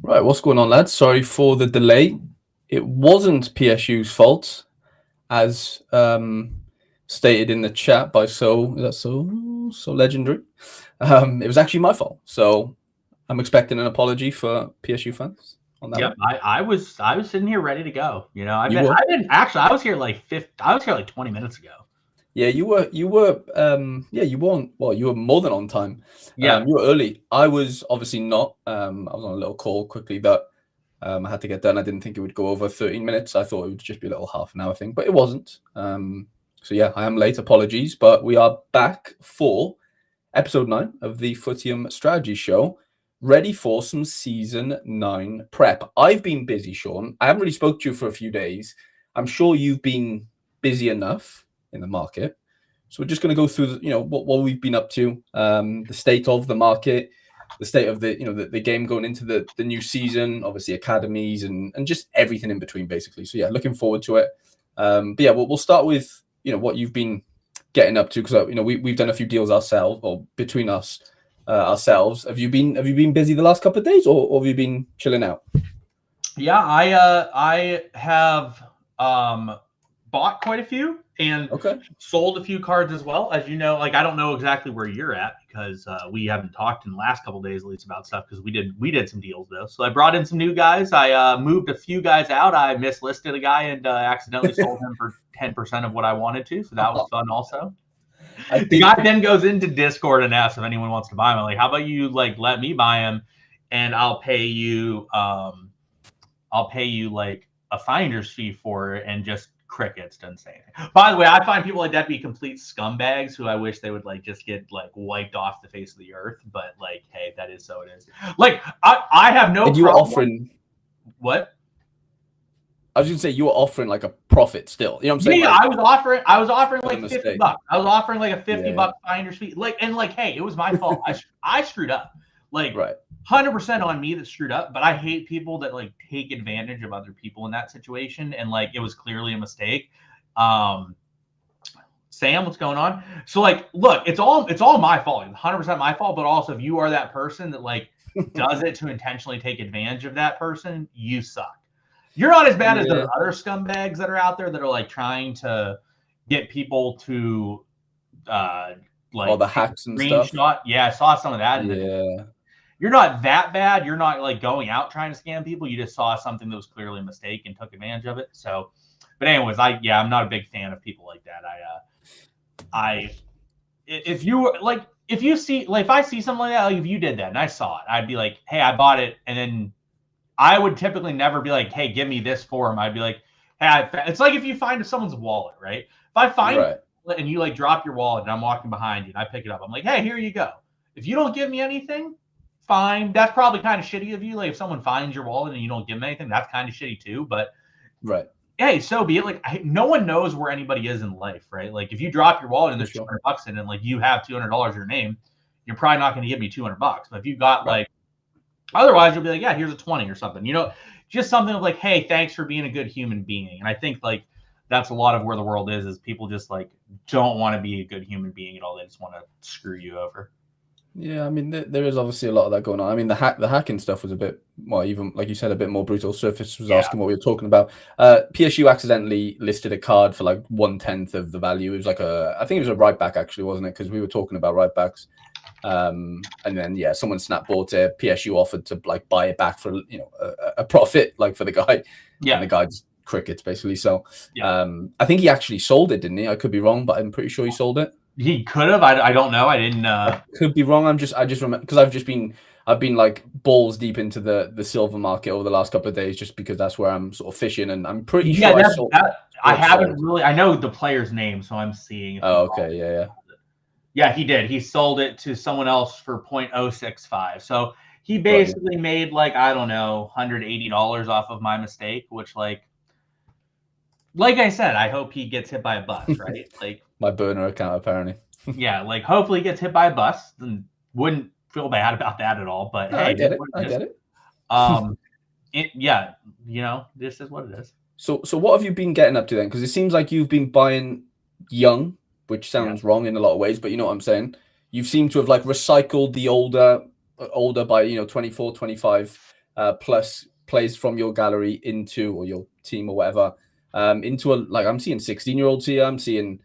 Right, what's going on, lads? Sorry for the delay. It wasn't PSU's fault, as stated in the chat by so legendary. It was actually my fault. So I'm expecting an apology for PSU fans on that Yep, one. I was sitting here ready to go. You know, You were? I've been actually I was here like 20 minutes ago. Yeah, you were you weren't, well, you were more than on time. Yeah. You were early. I was obviously not. I was on a little call quickly that I had to get done. I didn't think it would go over 13 minutes. I thought it would just be a little half an hour thing, but it wasn't. So yeah, I am late. Apologies, but we are back for episode 9 of the Footium Strategy Show, ready for some season 9 prep. I've been busy, Sean. I haven't really spoke to you for a few days. I'm sure you've been busy enough in the market. So we're just going to go through, what we've been up to, the state of the market, the state of the game going into the new season, obviously academies and just everything in between, basically. So yeah, looking forward to it. But yeah, we'll start with what you've been getting up to, because we've done a few deals ourselves, or between us ourselves. Have you been busy the last couple of days, or have you been chilling out? Yeah, I have bought quite a few and sold a few cards as well. As you know, like I don't know exactly where you're at because we haven't talked in the last couple of days at least about stuff, because we did some deals though. So I brought in some new guys. I moved a few guys out. I mislisted a guy and accidentally sold him for 10% of what I wanted to. So that was fun also. The guy then goes into Discord and asks if anyone wants to buy him. I'm like, how about you like let me buy him and I'll pay you like a finder's fee for it, and just crickets, doesn't say anything. By the way, I find people like that to be complete scumbags who I wish they would like just get like wiped off the face of the earth. But like, hey, that is so it is. Like I have no problem. You were offering what? I was gonna say you were offering like a profit still. You know what I'm saying? Yeah, like, I was offering like $50. I was offering like a $50 finder's fee. Like, and like, hey, it was my fault. I screwed up. Like, 100% on me that screwed up. But I hate people that like take advantage of other people in that situation. And like, it was clearly a mistake. Sam, what's going on? So like, look, it's all my fault. It's 100% my fault. But also, if you are that person that like does it to intentionally take advantage of that person, you suck. You're not as bad as those other scumbags that are out there that are like trying to get people to like all the hacks and stuff. Yeah, I saw some of that. Yeah. You're not that bad. You're not like going out trying to scam people. You just saw something that was clearly a mistake and took advantage of it. So, but anyways, I'm not a big fan of people like that. If you see, like, if I see something like that, like if you did that and I saw it, I'd be like, hey, I bought it. And then I would typically never be like, hey, give me this for him. I'd be like, hey, it's like if you find someone's wallet, right? If I find it and you like drop your wallet and I'm walking behind you and I pick it up, I'm like, hey, here you go. If you don't give me anything, fine. That's probably kind of shitty of you. Like if someone finds your wallet and you don't give them anything, that's kind of shitty too. But hey, so be it. Like no one knows where anybody is in life, right? Like if you drop your wallet and there's $200 in it, and like you have $200 in your name, you're probably not going to give me $200. But if you got like, otherwise you'll be like, yeah, here's a 20 or something. Just something of like, hey, thanks for being a good human being. And I think like that's a lot of where the world is people just like don't want to be a good human being at all. They just want to screw you over. Yeah, I mean, there is obviously a lot of that going on. I mean, the hacking stuff was a bit, well, even like you said, a bit more brutal. Surface was asking what we were talking about. PSU accidentally listed a card for like 1/10 of the value. It was like I think it was a right back actually, wasn't it? Because we were talking about right backs. And then someone snap bought it. PSU offered to like buy it back for a profit, like for the guy. Yeah, and the guy just crickets basically. So I think he actually sold it, didn't he? I could be wrong, but I'm pretty sure he sold it. He could have. I don't know. I didn't. Could be wrong. I just remember because I've been like balls deep into the silver market over the last couple of days, just because that's where I'm sort of fishing, and I'm pretty sure I haven't really. I know the player's name, so I'm seeing. Oh, okay, yeah. He did. He sold it to someone else for 0.065. So he basically made like I don't know $180 off of my mistake, which like I said, I hope he gets hit by a bus, right? Like my burner account apparently. Yeah, like hopefully he gets hit by a bus, and wouldn't feel bad about that at all. But hey, I get it. This is what it is. So what have you been getting up to then? Because it seems like you've been buying young, which sounds wrong in a lot of ways, but you know what I'm saying. You seem to have like recycled the older by 24, 25 plus plays from your gallery into, or your team or whatever, into a, like, I'm seeing 16-year-olds here. I'm seeing,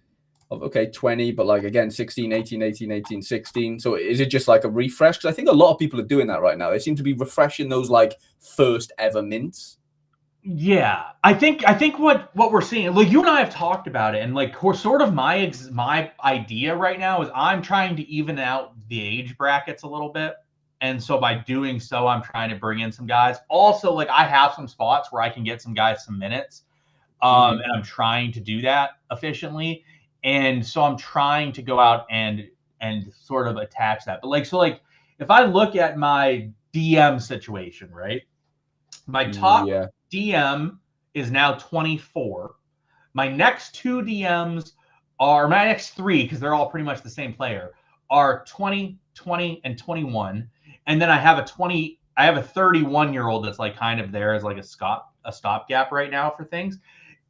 okay, 20, but like, again, 16, 18, 18, 18, 16. So is it just like a refresh? Because I think a lot of people are doing that right now. They seem to be refreshing those like first ever mints. Yeah, I think what we're seeing, like you and I have talked about it, and like sort of my idea right now is I'm trying to even out the age brackets a little bit, and so by doing so, I'm trying to bring in some guys. Also, like I have some spots where I can get some guys some minutes, and I'm trying to do that efficiently, and so I'm trying to go out and sort of attach that. But like if I look at my DM situation, right? My top DM is now 24. My next two DMs are my next three, because they're all pretty much the same player, are 20, 20, and 21. And then I have a 31-year-old that's like kind of there as like a stopgap right now for things.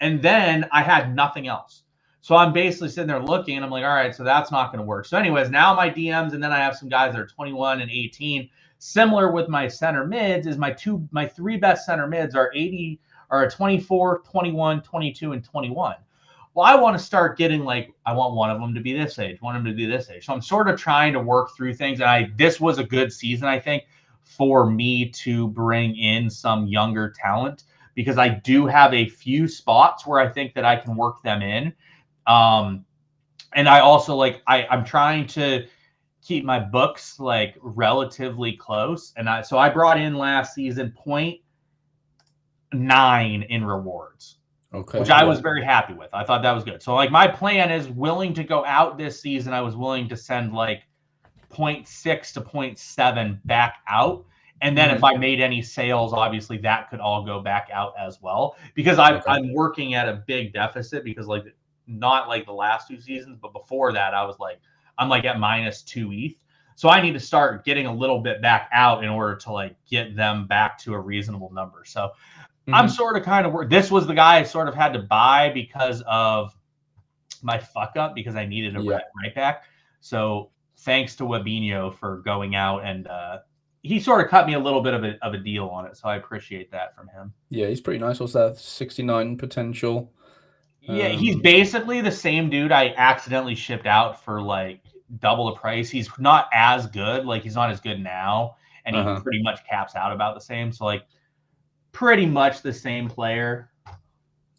And then I had nothing else. So I'm basically sitting there looking, and I'm like, all right, so that's not going to work. So anyways, now my DMs, and then I have some guys that are 21 and 18. Similar with my center mids is my three best center mids are 24, 21, 22, and 21. Well, I want to start getting like, I want one of them to be this age, one of them to be this age. So I'm sort of trying to work through things. And this was a good season, I think, for me to bring in some younger talent, because I do have a few spots where I think that I can work them in. And I also like, I'm trying to keep my books like relatively close. And so I brought in last season 0.9 in rewards, which I was very happy with. I thought that was good. So like my plan is willing to go out this season. I was willing to send like 0.6 to 0.7 back out. And then if I made any sales, obviously that could all go back out as well, because I'm working at a big deficit, because like not like the last two seasons, but before that I'm like at -2 ETH. So I need to start getting a little bit back out in order to like get them back to a reasonable number. So I'm sort of kind of this was the guy I sort of had to buy because of my fuck up, because I needed a right back. So thanks to Webinho for going out, and he sort of cut me a little bit of a deal on it. So I appreciate that from him. Yeah, he's pretty nice. What's that? 69 potential. Yeah, he's basically the same dude I accidentally shipped out for like double the price. He's not as good. Like he's not as good now, and he pretty much caps out about the same. So like pretty much the same player.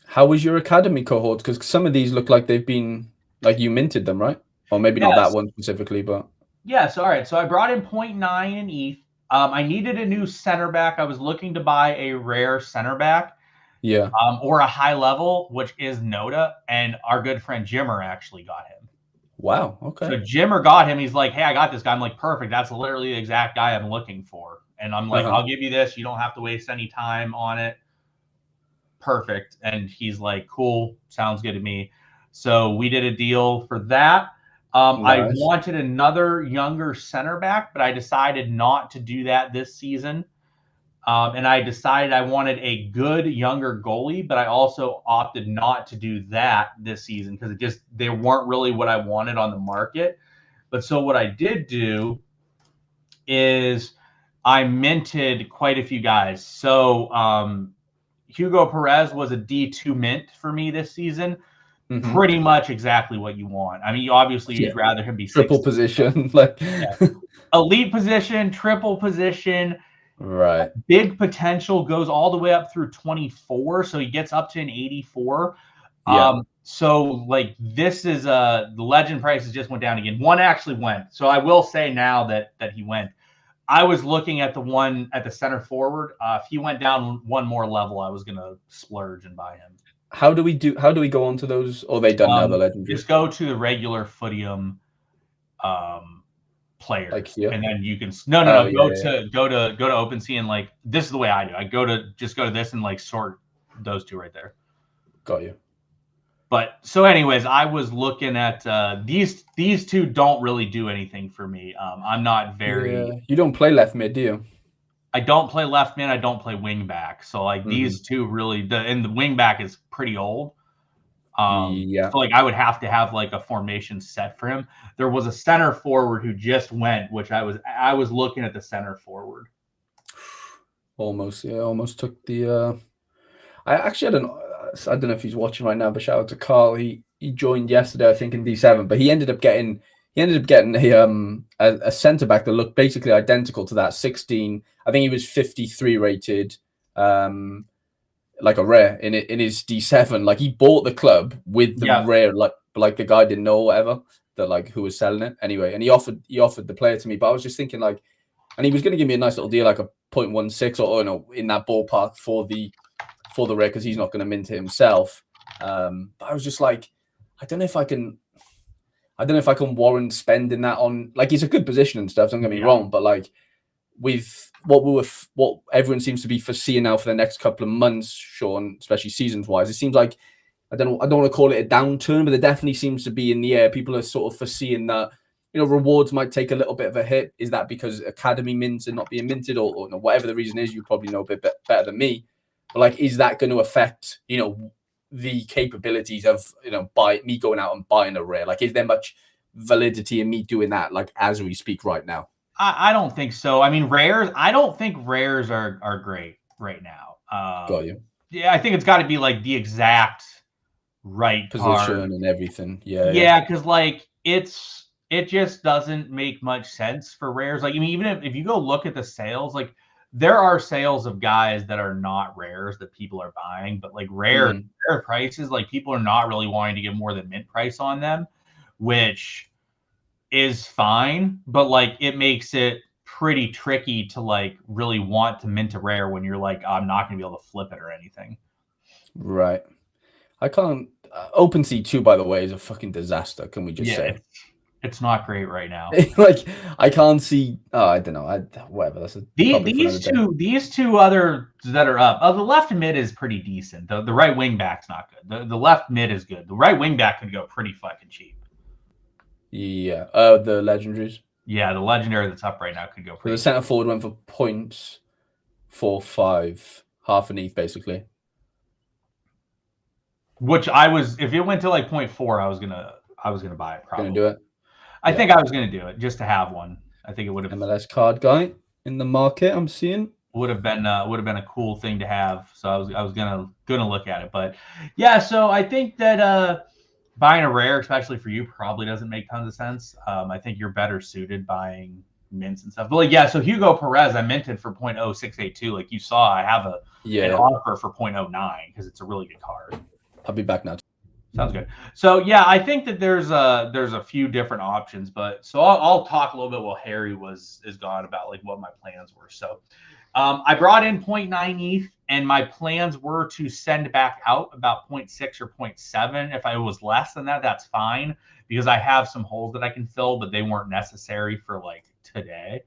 How was your academy cohort? Because some of these look like they've been, like, you minted them, right? Or maybe not that one specifically, but yes. All right. So I brought in 0.9 in ETH. I needed a new center back. I was looking to buy a rare center back. Yeah. Or a high level, which is Noda, and our good friend Jimmer actually got him. Wow. Okay. So Jimmer got him. He's like, hey, I got this guy. I'm like, perfect. That's literally the exact guy I'm looking for. And I'm like, I'll give you this. You don't have to waste any time on it. Perfect. And he's like, cool. Sounds good to me. So we did a deal for that. I wanted another younger center back, but I decided not to do that this season. And I decided I wanted a good younger goalie, but I also opted not to do that this season because they weren't really what I wanted on the market. But so what I did do is I minted quite a few guys. So Hugo Perez was a D2 mint for me this season. Pretty much exactly what you want. I mean, obviously you'd rather him be triple position, like elite position, triple position. Right. Big potential goes all the way up through 24, so he gets up to an 84. So like this is the legend prices just went down again. One actually went. So I will say now that he went. I was looking at the one at the center forward. If he went down one more level, I was gonna splurge and buy him. How do we go on to those? Or they done now, the legendary? Just go to the regular Footium players, like here? And then you can go to OpenSea, and like this is the way I do. I go to this and like sort those two right there. Got you. But so anyways, I was looking at these two don't really do anything for me. I'm not very You don't play left mid, do you? I don't play left mid, I don't play wing back. So like these two really and the wing back is pretty old. So like I would have to have like a formation set for him. There was a center forward who just went, which I was looking at the center forward. Almost, yeah, almost took the. I don't know if he's watching right now, but shout out to Carl. He joined yesterday, I think, in D7, but he ended up getting a centre back that looked basically identical to that 16. I think he was 53 rated, like a rare in his D7. Like he bought the club with the rare, like the guy didn't know or whatever that like who was selling it anyway, and he offered the player to me. But I was just thinking like, and he was going to give me a nice little deal, like a 0.16 or no, in that ballpark for the rare because he's not going to mint it himself. But I was just like, I don't know if I can warrant spending that on, like, it's a good position and stuff. Don't get me wrong, but like with what everyone seems to be foreseeing now for the next couple of months, Sean, especially seasons wise, it seems like I don't want to call it a downturn, but there definitely seems to be in the air. People are sort of foreseeing that, you know, rewards might take a little bit of a hit. Is that because academy mints are not being minted, or whatever the reason is? You probably know a bit better than me. But like, is that going to affect, you know, the capabilities of, you know, me going out and buying a rare? Like, is there much validity in me doing that, like, as we speak right now? I don't think so. I mean, rares. I don't think rares are great right now. Got you. Yeah, I think it's got to be like the exact right position card and everything. Yeah, because like it just doesn't make much sense for rares. Like, I mean, even if you go look at the sales, like there are sales of guys that are not rares that people are buying, but like rare prices, like people are not really wanting to give more than mint price on them, which is fine, but like it makes it pretty tricky to like really want to mint a rare when you're like, I'm not going to be able to flip it or anything. Right. I can't. OpenSea 2, by the way, is a fucking disaster. Can we just say? It's not great right now. Like, I can't see. Oh, I don't know. Whatever. That's these two others that are up. The left mid is pretty decent. The right wing back's not good. The left mid is good. The right wing back could go pretty fucking cheap. Yeah. The legendaries. Yeah, the legendary that's up right now could go pretty. So the center forward went for 0.45, half an ETH basically. Which I was, if it went to like 0.4, I was gonna buy it. Probably gonna do it. I think I was gonna do it just to have one. I think it would have MLS card guy in the market. I'm seeing would have been a cool thing to have. So I was gonna look at it, but yeah. So I think that buying a rare, especially for you, probably doesn't make tons of sense. I think you're better suited buying mints and stuff. But like, yeah, so Hugo Perez, I minted for 0.0682. Like you saw, I have an offer for 0.09 because it's a really good card. I'll be back now. Sounds good. So yeah, I think that there's a few different options, but so I'll talk a little bit while Harry is gone about like what my plans were. So I brought in 0.9 ETH, and my plans were to send back out about 0.6 or 0.7. If I was less than that, that's fine because I have some holes that I can fill, but they weren't necessary for like today.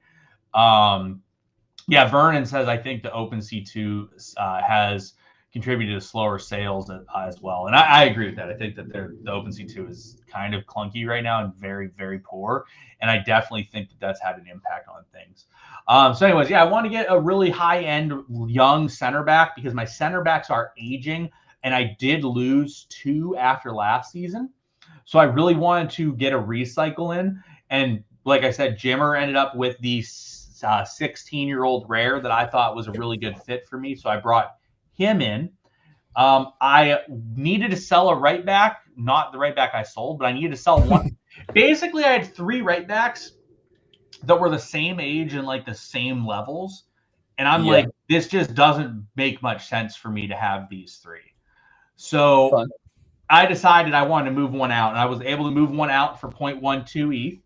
Yeah, Vernon says I think the OpenSea 2 has contributed to slower sales as well. And I agree with that. I think that the OpenSea 2 is kind of clunky right now and very, very poor. And I definitely think that that's had an impact on things. So anyways, yeah, I want to get a really high-end young center back because my center backs are aging. And I did lose 2 after last season. So I really wanted to get a recycle in. And like I said, Jimmer ended up with the 16-year-old rare that I thought was a really good fit for me. So I brought him in. I needed to sell a right back, not the right back I sold, but I needed to sell one. Basically, I had 3 right backs that were the same age and like the same levels. And I'm like, this just doesn't make much sense for me to have these 3. So I decided I wanted to move one out, and I was able to move one out for 0.12 ETH.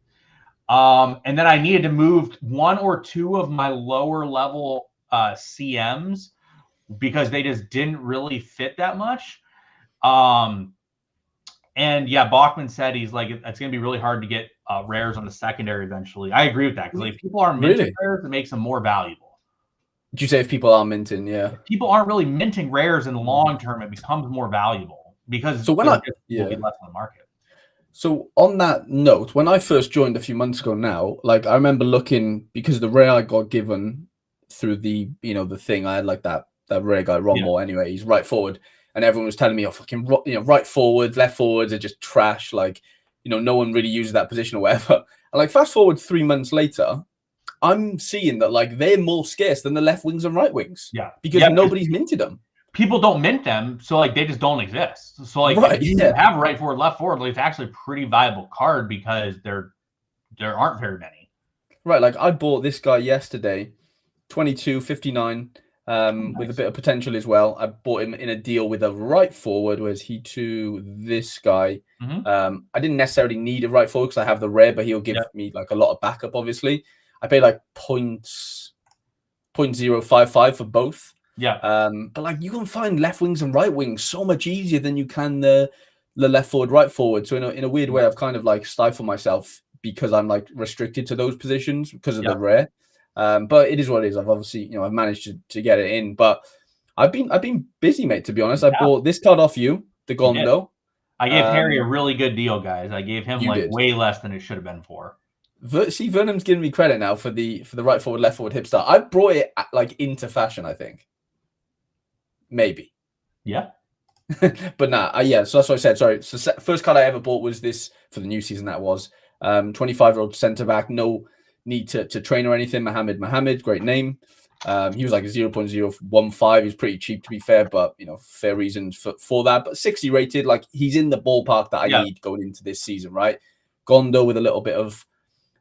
And then I needed to move 1 or 2 of my lower level CMs because they just didn't really fit that much. And yeah, Bachman said he's like, it's going to be really hard to get rares on the secondary eventually. I agree with that because like, if people aren't minting rares, it makes them more valuable. Did you say if people are minting? Yeah. If people aren't really minting rares in the long term, it becomes more valuable because will be less on the market. So on that note, when I first joined a few months ago now, like I remember looking because the rare I got given through the, you know, the thing, I had like that rare guy, Ron Moore, anyway, he's right forward. And everyone was telling me, oh, fucking, you know, right forwards, left forwards are just trash. Like, you know, no one really uses that position or whatever. And like, fast forward 3 months later, I'm seeing that like they're more scarce than the left wings and right wings. Yeah. Because nobody's minted them. People don't mint them, so like they just don't exist. So like right, if you have right forward, left forward, like it's actually a pretty viable card because there aren't very many. Right, like I bought this guy yesterday, 22, 59, with a bit of potential as well. I bought him in a deal with a right forward, whereas he to this guy. I didn't necessarily need a right forward because I have the rare, but he'll give me like a lot of backup, obviously. I paid like 0.055 for both. Yeah. But like you can find left wings and right wings so much easier than you can the left forward, right forward. So in a weird way, I've kind of like stifled myself because I'm like restricted to those positions because of the rare. But it is what it is. I've obviously, I've managed to get it in, but I've been busy, mate, to be honest. I bought this card off you, the Gondo. I gave Harry a really good deal, guys. I gave him like way less than it should have been for. See, Vernon's giving me credit now for the right forward, left forward hipster. I brought it like into fashion, I think. Maybe. Yeah. But nah, yeah. So that's what I said. Sorry. So first card I ever bought was this for the new season. That was 25-year-old centre back. No need to train or anything. Mohammed, great name. He was like a 0.015. He was pretty cheap to be fair, but fair reasons for that. But 60 rated, like he's in the ballpark that I need going into this season, right? Gondo with a little bit of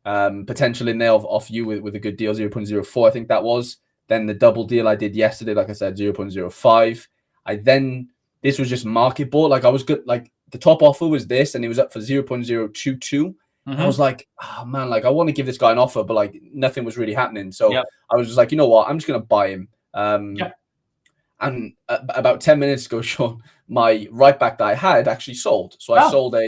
potential in there off you with a good deal, 0.04, I think that was. Then the double deal I did yesterday, like I said, 0.05. This was just market bought. Like I was good. Like the top offer was this, and it was up for 0.022. I was like, oh man, like I want to give this guy an offer, but like nothing was really happening. So I was just like, you know what? I'm just gonna buy him. And about 10 minutes ago, Sean, my right back that I had actually sold. So I sold so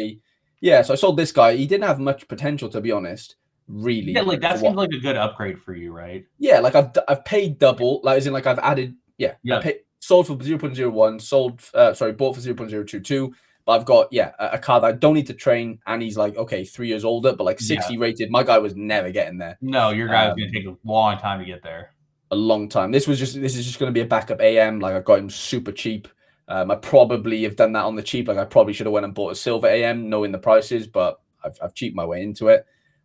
I sold this guy. He didn't have much potential, to be honest. Really, like that seems like a good upgrade for you, right? Yeah, like I've paid double, like as in like I've added, I sold for 0.01, bought for 0.022, but I've got a car that I don't need to train, and he's like 3 years older, but like 60 rated. My guy was never getting there. No, your guy was gonna take a long time to get there. A long time. This is just going to be a backup AM. Like I got him super cheap. I probably have done that on the cheap. Like I probably should have went and bought a silver AM, knowing the prices, but I've cheaped my way into it.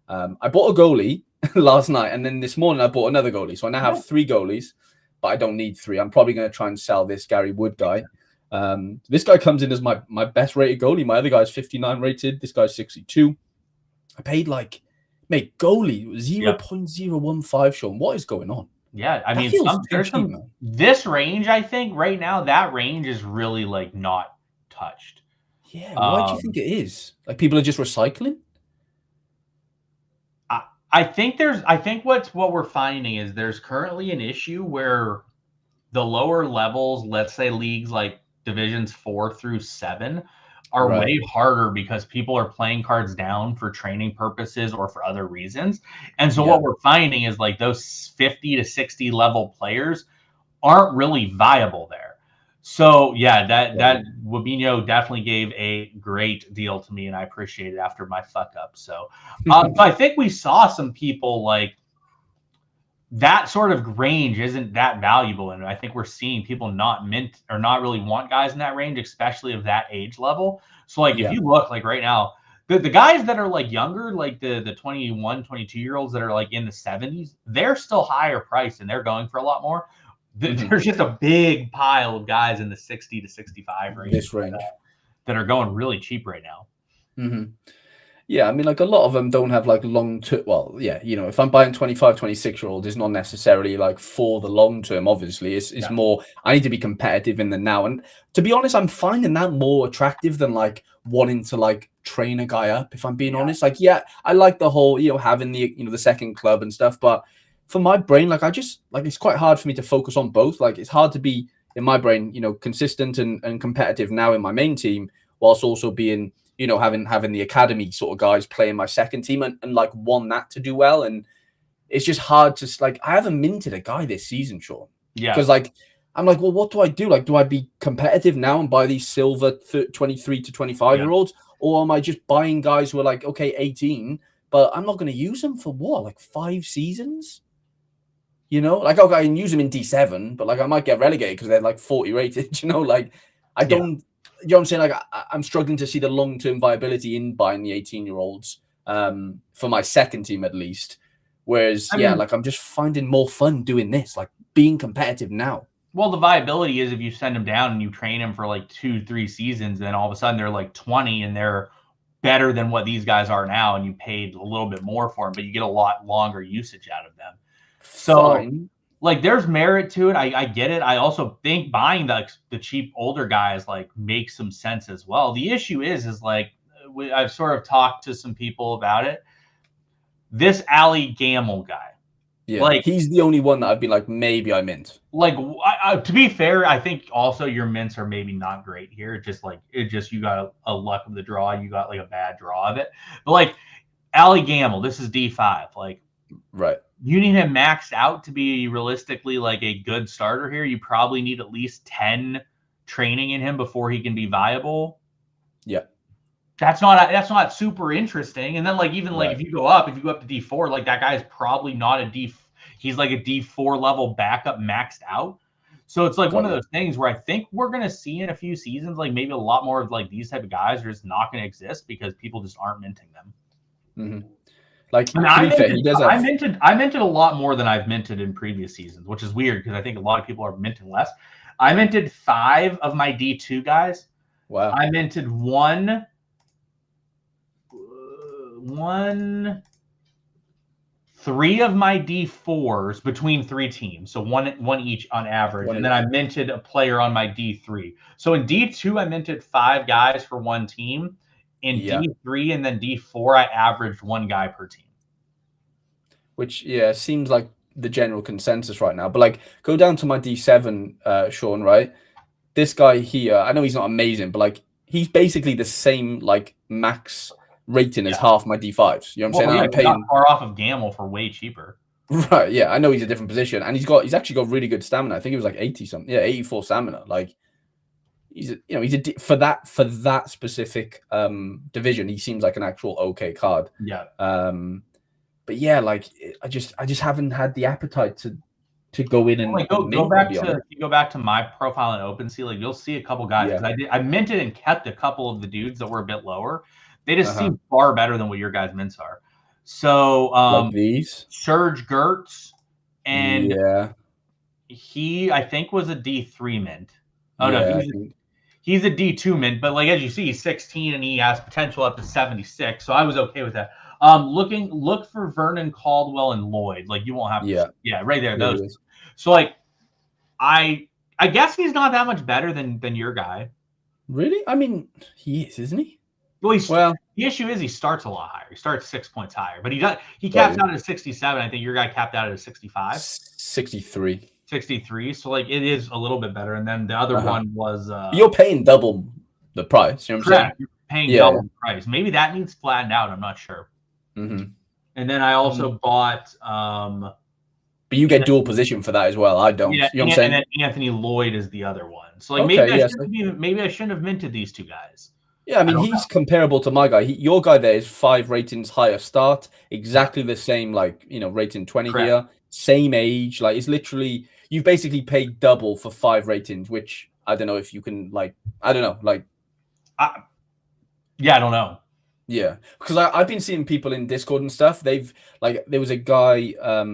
I bought a goalie last night, and then this morning I bought another goalie. So I now have 3 goalies, but I don't need 3. I'm probably going to try and sell this Gary Wood guy. This guy comes in as my best rated goalie. My other guy's 59 rated. This guy's 62. I paid goalie 0.015, Sean. What is going on? Yeah, I mean, there's this range, I think right now, that range is really like not touched. Yeah, why do you think it is? Like people are just recycling? I think what we're finding is there's currently an issue where the lower levels, let's say leagues like divisions 4 through 7, are way harder because people are playing cards down for training purposes or for other reasons. And so what we're finding is like those 50 to 60 level players aren't really viable there. So that Wabinho definitely gave a great deal to me, and I appreciate it after my fuck up. So I think we saw some people like that sort of range isn't that valuable, and I think we're seeing people not mint or not really want guys in that range, especially of that age level. So like if you look like right now, the guys that are like younger, like the 21, 22-year-olds that are like in the 70s, they're still higher priced and they're going for a lot more. There's just a big pile of guys in the 60 to 65 range that are going really cheap right now. Yeah, I mean, like a lot of them don't have like long term. Well, if I'm buying 25, 26-year-old, it's not necessarily like for the long term. Obviously, it's more. I need to be competitive in the now. And to be honest, I'm finding that more attractive than like wanting to like train a guy up. If I'm being honest, like I like the whole having the the second club and stuff, but for my brain, like I just like it's quite hard for me to focus on both. Like it's hard to be in my brain, consistent and competitive now in my main team, whilst also being having the academy sort of guys playing my second team and like want that to do well. And it's just hard to like, I haven't minted a guy this season, Sean. Yeah. Because like, I'm like, well, what do I do? Like, do I be competitive now and buy these silver 23 to 25-year-olds? Or am I just buying guys who are like, 18, but I'm not going to use them for what? Like 5 seasons? Like, okay, I can use them in D7, but like I might get relegated because they're like 40 rated, like I don't, you know what I'm saying? Like I'm struggling to see the long-term viability in buying the 18-year-olds for my second team at least, Whereas, like I'm just finding more fun doing this, like being competitive now. Well, the viability is if you send them down and you train them for like 2-3 seasons, then all of a sudden they're like 20 and they're better than what these guys are now, and you paid a little bit more for them, but you get a lot longer usage out of them. So, like, there's merit to it. I get it. I also think buying the cheap older guys like makes some sense as well. The issue is like I've sort of talked to some people about it. This Ali Gamble guy. Yeah, like, he's the only one that I've been like, maybe I mint. Like, to be fair, I think also your mints are maybe not great here. You got a luck of the draw. You got like a bad draw of it. But like Ali Gamble, this is D5. Like, right. You need him maxed out to be realistically like a good starter here. You probably need at least 10 training in him before he can be viable. Yeah. That's not super interesting. And then like even like if you go up to D4, like that guy is probably not a D. He's like a D4 level backup maxed out. So it's like one of those things where I think we're gonna see in a few seasons, like maybe a lot more of like these type of guys are just not gonna exist because people just aren't minting them. Mm-hmm. Like I minted a lot more than I've minted in previous seasons, which is weird because I think a lot of people are minting less. I minted 5 of my D2 guys. Wow. I minted one 3 of my D4s between 3 teams, so one each on average, and then I minted a player on my D3. So in D2, I minted 5 guys for one team. In D3 and then D4, I averaged 1 guy per team. Which seems like the general consensus right now. But like, go down to my D7, Sean. Right, this guy here, I know he's not amazing, but like he's basically the same like max rating as half my D5s. You know what I'm saying? I'm paying not far off of Gamble for way cheaper. Right, yeah. I know he's a different position. And he's actually got really good stamina. I think it was like 80 something. Yeah, 84 stamina. Like for that specific division, he seems like an actual okay card. Yeah. But yeah, like I just haven't had the appetite to go in and go back to my profile in OpenSea. Like you'll see a couple guys. Yeah. I minted and kept a couple of the dudes that were a bit lower. They just seem far better than what your guys' mints are. So like these Serge Gertz, and he I think was a D3 mint. Oh no, he's a D2 mint, but like as you see, he's 16 and he has potential up to 76. So I was okay with that. Look for Vernon Caldwell and Lloyd. Like you won't have right there. Those. So like I guess he's not that much better than your guy. Really? I mean, he is, isn't he? Well, the issue is he starts a lot higher. He starts 6 points higher, but he caps out at a 67. I think your guy capped out at a 65. 63. 63. So like it is a little bit better. And then the other one was you're paying double the price. You know what I'm saying? You're paying double the price. Maybe that needs flattened out. I'm not sure. Mm-hmm. And then I also bought but you get dual position for that as well. I don't. Yeah, you know what I'm saying? And then Anthony Lloyd is the other one. So like maybe I shouldn't have minted these 2 guys. Yeah, I mean, he's comparable to my guy. Your guy there is 5 ratings higher start, exactly the same, like, rating 20 here, same age. Like, it's literally, you've basically paid double for 5 ratings, which I don't know if you can, like, I don't know, like. I don't know. Yeah, because I've been seeing people in Discord and stuff. They've, like, there was a guy, a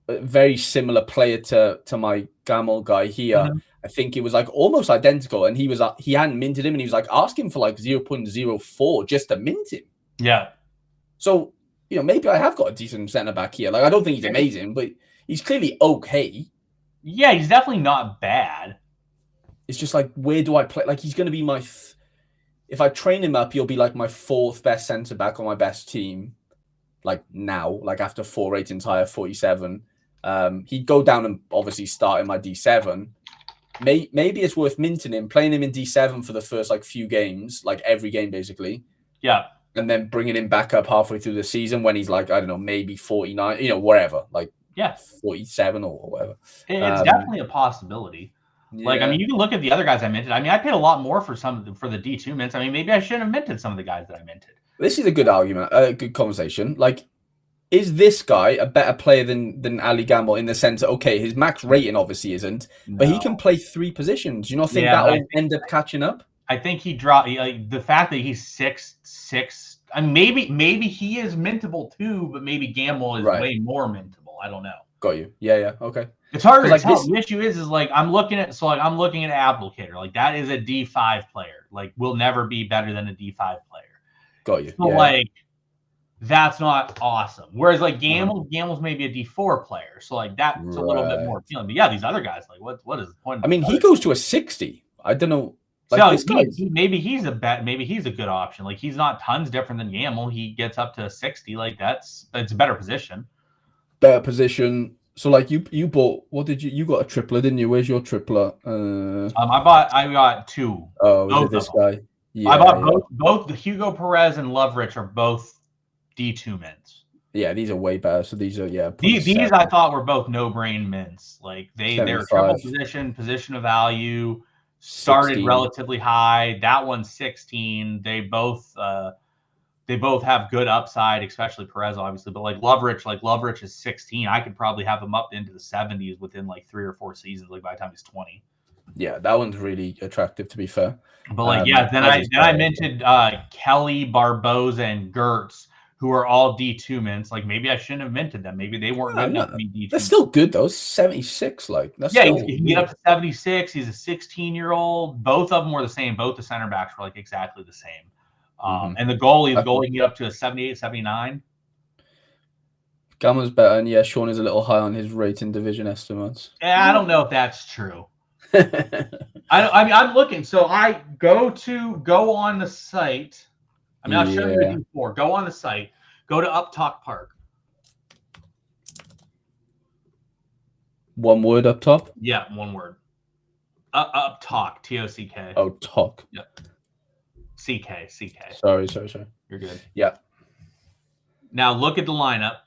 very similar player to my Gamble guy here. Mm-hmm. I think it was like almost identical, and he hadn't minted him, and he was like asking for like 0.04 just to mint him. Yeah. So maybe I have got a decent centre back here. Like I don't think he's amazing, but he's clearly okay. Yeah, he's definitely not bad. It's just like, where do I play? Like he's going to be my. If I train him up, he'll be like my 4th best centre back on my best team. Like now, like after 4 ratings higher, 47. He'd go down and obviously start in my D7. Maybe it's worth minting him, playing him in D7 for the first like few games, like every game basically. Yeah. And then bringing him back up halfway through the season when he's like, I don't know, maybe 49, wherever, like 47 or whatever. It's definitely a possibility. Yeah. Like, I mean, you can look at the other guys I minted. I mean, I paid a lot more for the D2 mints. I mean, maybe I shouldn't have minted some of the guys that I minted. This is a good argument, a good conversation. Like, is this guy a better player than Ali Gamble in the sense that, okay, his max rating obviously isn't, but he can play 3 positions. Do you not think that'll end up catching up? I think he dropped the fact that he's 6'6", I mean, maybe he is mintable too, but maybe Gamble is way more mintable. I don't know. Got you. Yeah. Okay. It's hard to tell. The issue is like I'm looking at Applicator. Like that is a D5 player. Like will never be better than a D5 player. Got you. So like that's not awesome. Whereas like Gamble's maybe a D4 player. So like that's a little bit more appealing. But yeah, these other guys, like what is the point? I mean, he goes to a 60. I don't know. Like so this guy, maybe he's a good option. Like he's not tons different than Gamble. He gets up to 60. Like it's a better position. Better position. So like you bought, what did you got a tripler, didn't you? Where's your tripler? I got two. Oh, is it this guy? Yeah, I bought both the Hugo Perez and Lovrich are both D2 mints. Yeah, these are way better. So these are these I thought were both no-brain mints. Like they're triple position of value, started 16. Relatively high. That one's 16. They both have good upside, especially Perez, obviously. But like Lovrich is 16. I could probably have him up into the 70s within like 3 or 4 seasons, like by the time he's 20. Yeah, that one's really attractive, to be fair. But like, then I mentioned Kelly, Barboza, and Gertz, who are all D2 mints. Like maybe I shouldn't have minted them. Maybe they weren't good enough to be D2. They're still good though. 76, like that's he can get up to 76. He's a 16-year-old. Both of them were the same. Both the center backs were like exactly the same. And the goalie can get up to a 78, 79. Gamma's better, and Sean is a little high on his rating division estimates. Yeah, I don't know if that's true. I'm looking. So I go on the site. I mean, I'll show you the before. Go on the site. Go to Uptalk Park. One word up top? Yeah, one word. Uptalk, T-O-C-K. Oh, talk. Yep. CK. Sorry. You're good. Yeah. Now look at the lineup.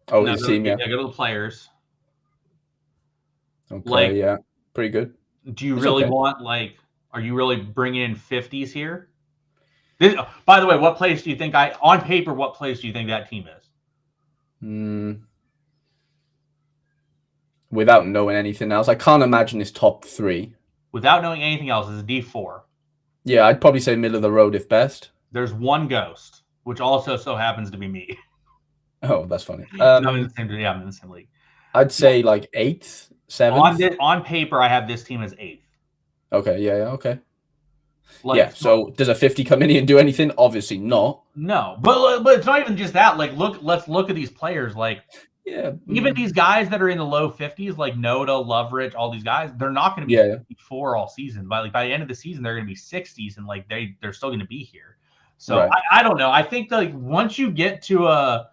Oh, his team, Go to the players. Okay, pretty good. Do you really want, are you really bringing in 50s here? By the way, what place do you think on paper, what place do you think that team is? Without knowing anything else, I can't imagine it's top 3. Without knowing anything else, it's a D4. Yeah, I'd probably say middle of the road if best. There's one ghost, which also so happens to be me. Oh, that's funny. I'm in the same league. I'd say like 8th, 7th. On paper, I have this team as 8th. Okay, okay. So does a 50 come in here and do anything? Obviously not. No, but it's not even just that. Like, let's look at these players. Like, even these guys that are in the low 50s, like Noda, Lovrich, all these guys, they're not going to be 54 all season. By the end of the season, they're going to be 60s, and like they're still going to be here. So I don't know. I think like once you get to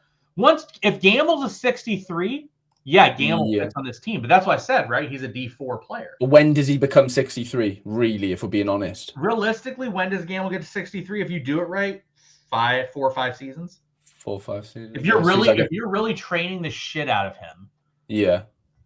if Gamble's a 63. Yeah, Gamble fits on this team, but that's what I said, right? He's a D4 player. When does he become 63? Really, if we're being honest. Realistically, when does Gamble get to 63? If you do it right, 4 or 5 seasons. 4 or 5 seasons. If you're really training the shit out of him,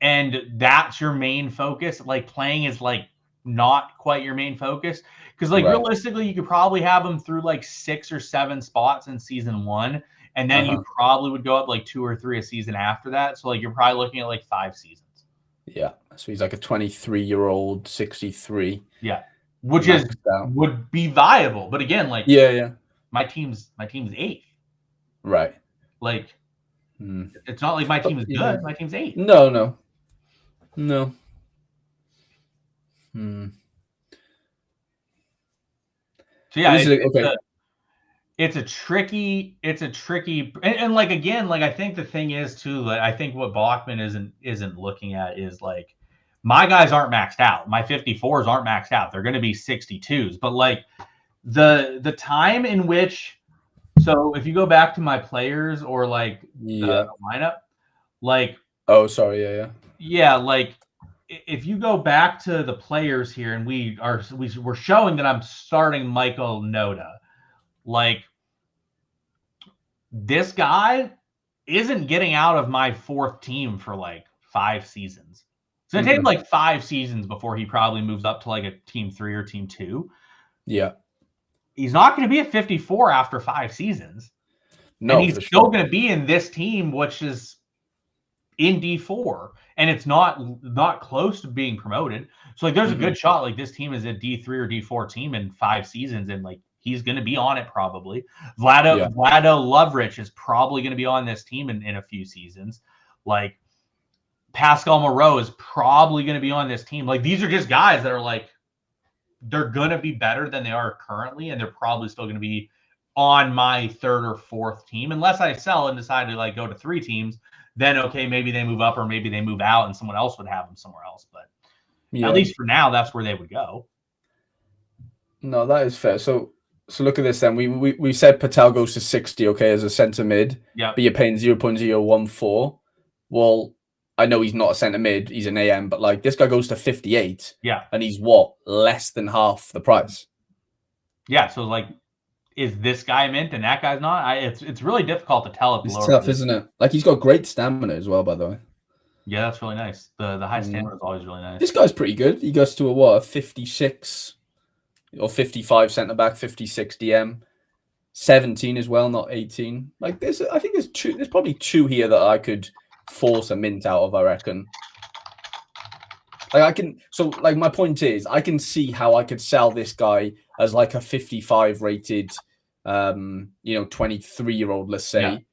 and that's your main focus, like playing is like not quite your main focus, because like realistically, you could probably have him through like 6 or 7 spots in season 1. And then you probably would go up like 2 or 3 a season after that. So like you're probably looking at like 5 seasons. Yeah. So he's like a 23-year-old, 63. Yeah. Which would be viable. But again, like my team's 8th. Right. Like it's not like my team is good. My team's 8th. No. So yeah, it's a tricky, and like again, like I think the thing is too, like I think what Bachman isn't looking at is like my guys aren't maxed out. My 54s aren't maxed out. They're going to be 62s. But like the time in which, so if you go back to my players or like the lineup, like like if you go back to the players here, and we're showing that I'm starting Michael Noda. Like this guy isn't getting out of my 4th team for like 5 seasons. So it takes like 5 seasons before he probably moves up to like a team 3 or team 2. Yeah. He's not going to be at 54 after 5 seasons. No, and he's still going to be in this team, which is in D4, and it's not close to being promoted. So like there's a good shot like this team is a D3 or D4 team in 5 seasons, and like he's going to be on it probably. Vlado Lovrich is probably going to be on this team in a few seasons. Like Pascal Moreau is probably going to be on this team. Like these are just guys that are like, they're going to be better than they are currently, and they're probably still going to be on my third or fourth team, unless I sell and decide to like go to 3 teams. Then okay, maybe they move up or maybe they move out, and someone else would have them somewhere else. But at least for now, that's where they would go. No, that is fair. So look at this then. We said Patel goes to 60, okay, as a centre mid. Yeah. But you're paying 0.014. Well, I know he's not a centre mid, he's an AM, but like this guy goes to 58. Yeah. And he's what? Less than half the price. Yeah. So like, is this guy mint and that guy's not? It's really difficult to tell. It's tough, isn't it? Like he's got great stamina as well, by the way. Yeah, that's really nice. The high stamina is always really nice. This guy's pretty good. He goes to a 56 or 55 centre back, 56 DM, 17 as well, not 18. Like I think there's probably 2 here that I could force a mint out of, I reckon. Like my point is, I can see how I could sell this guy as like a 55 rated, 23-year-old, let's say,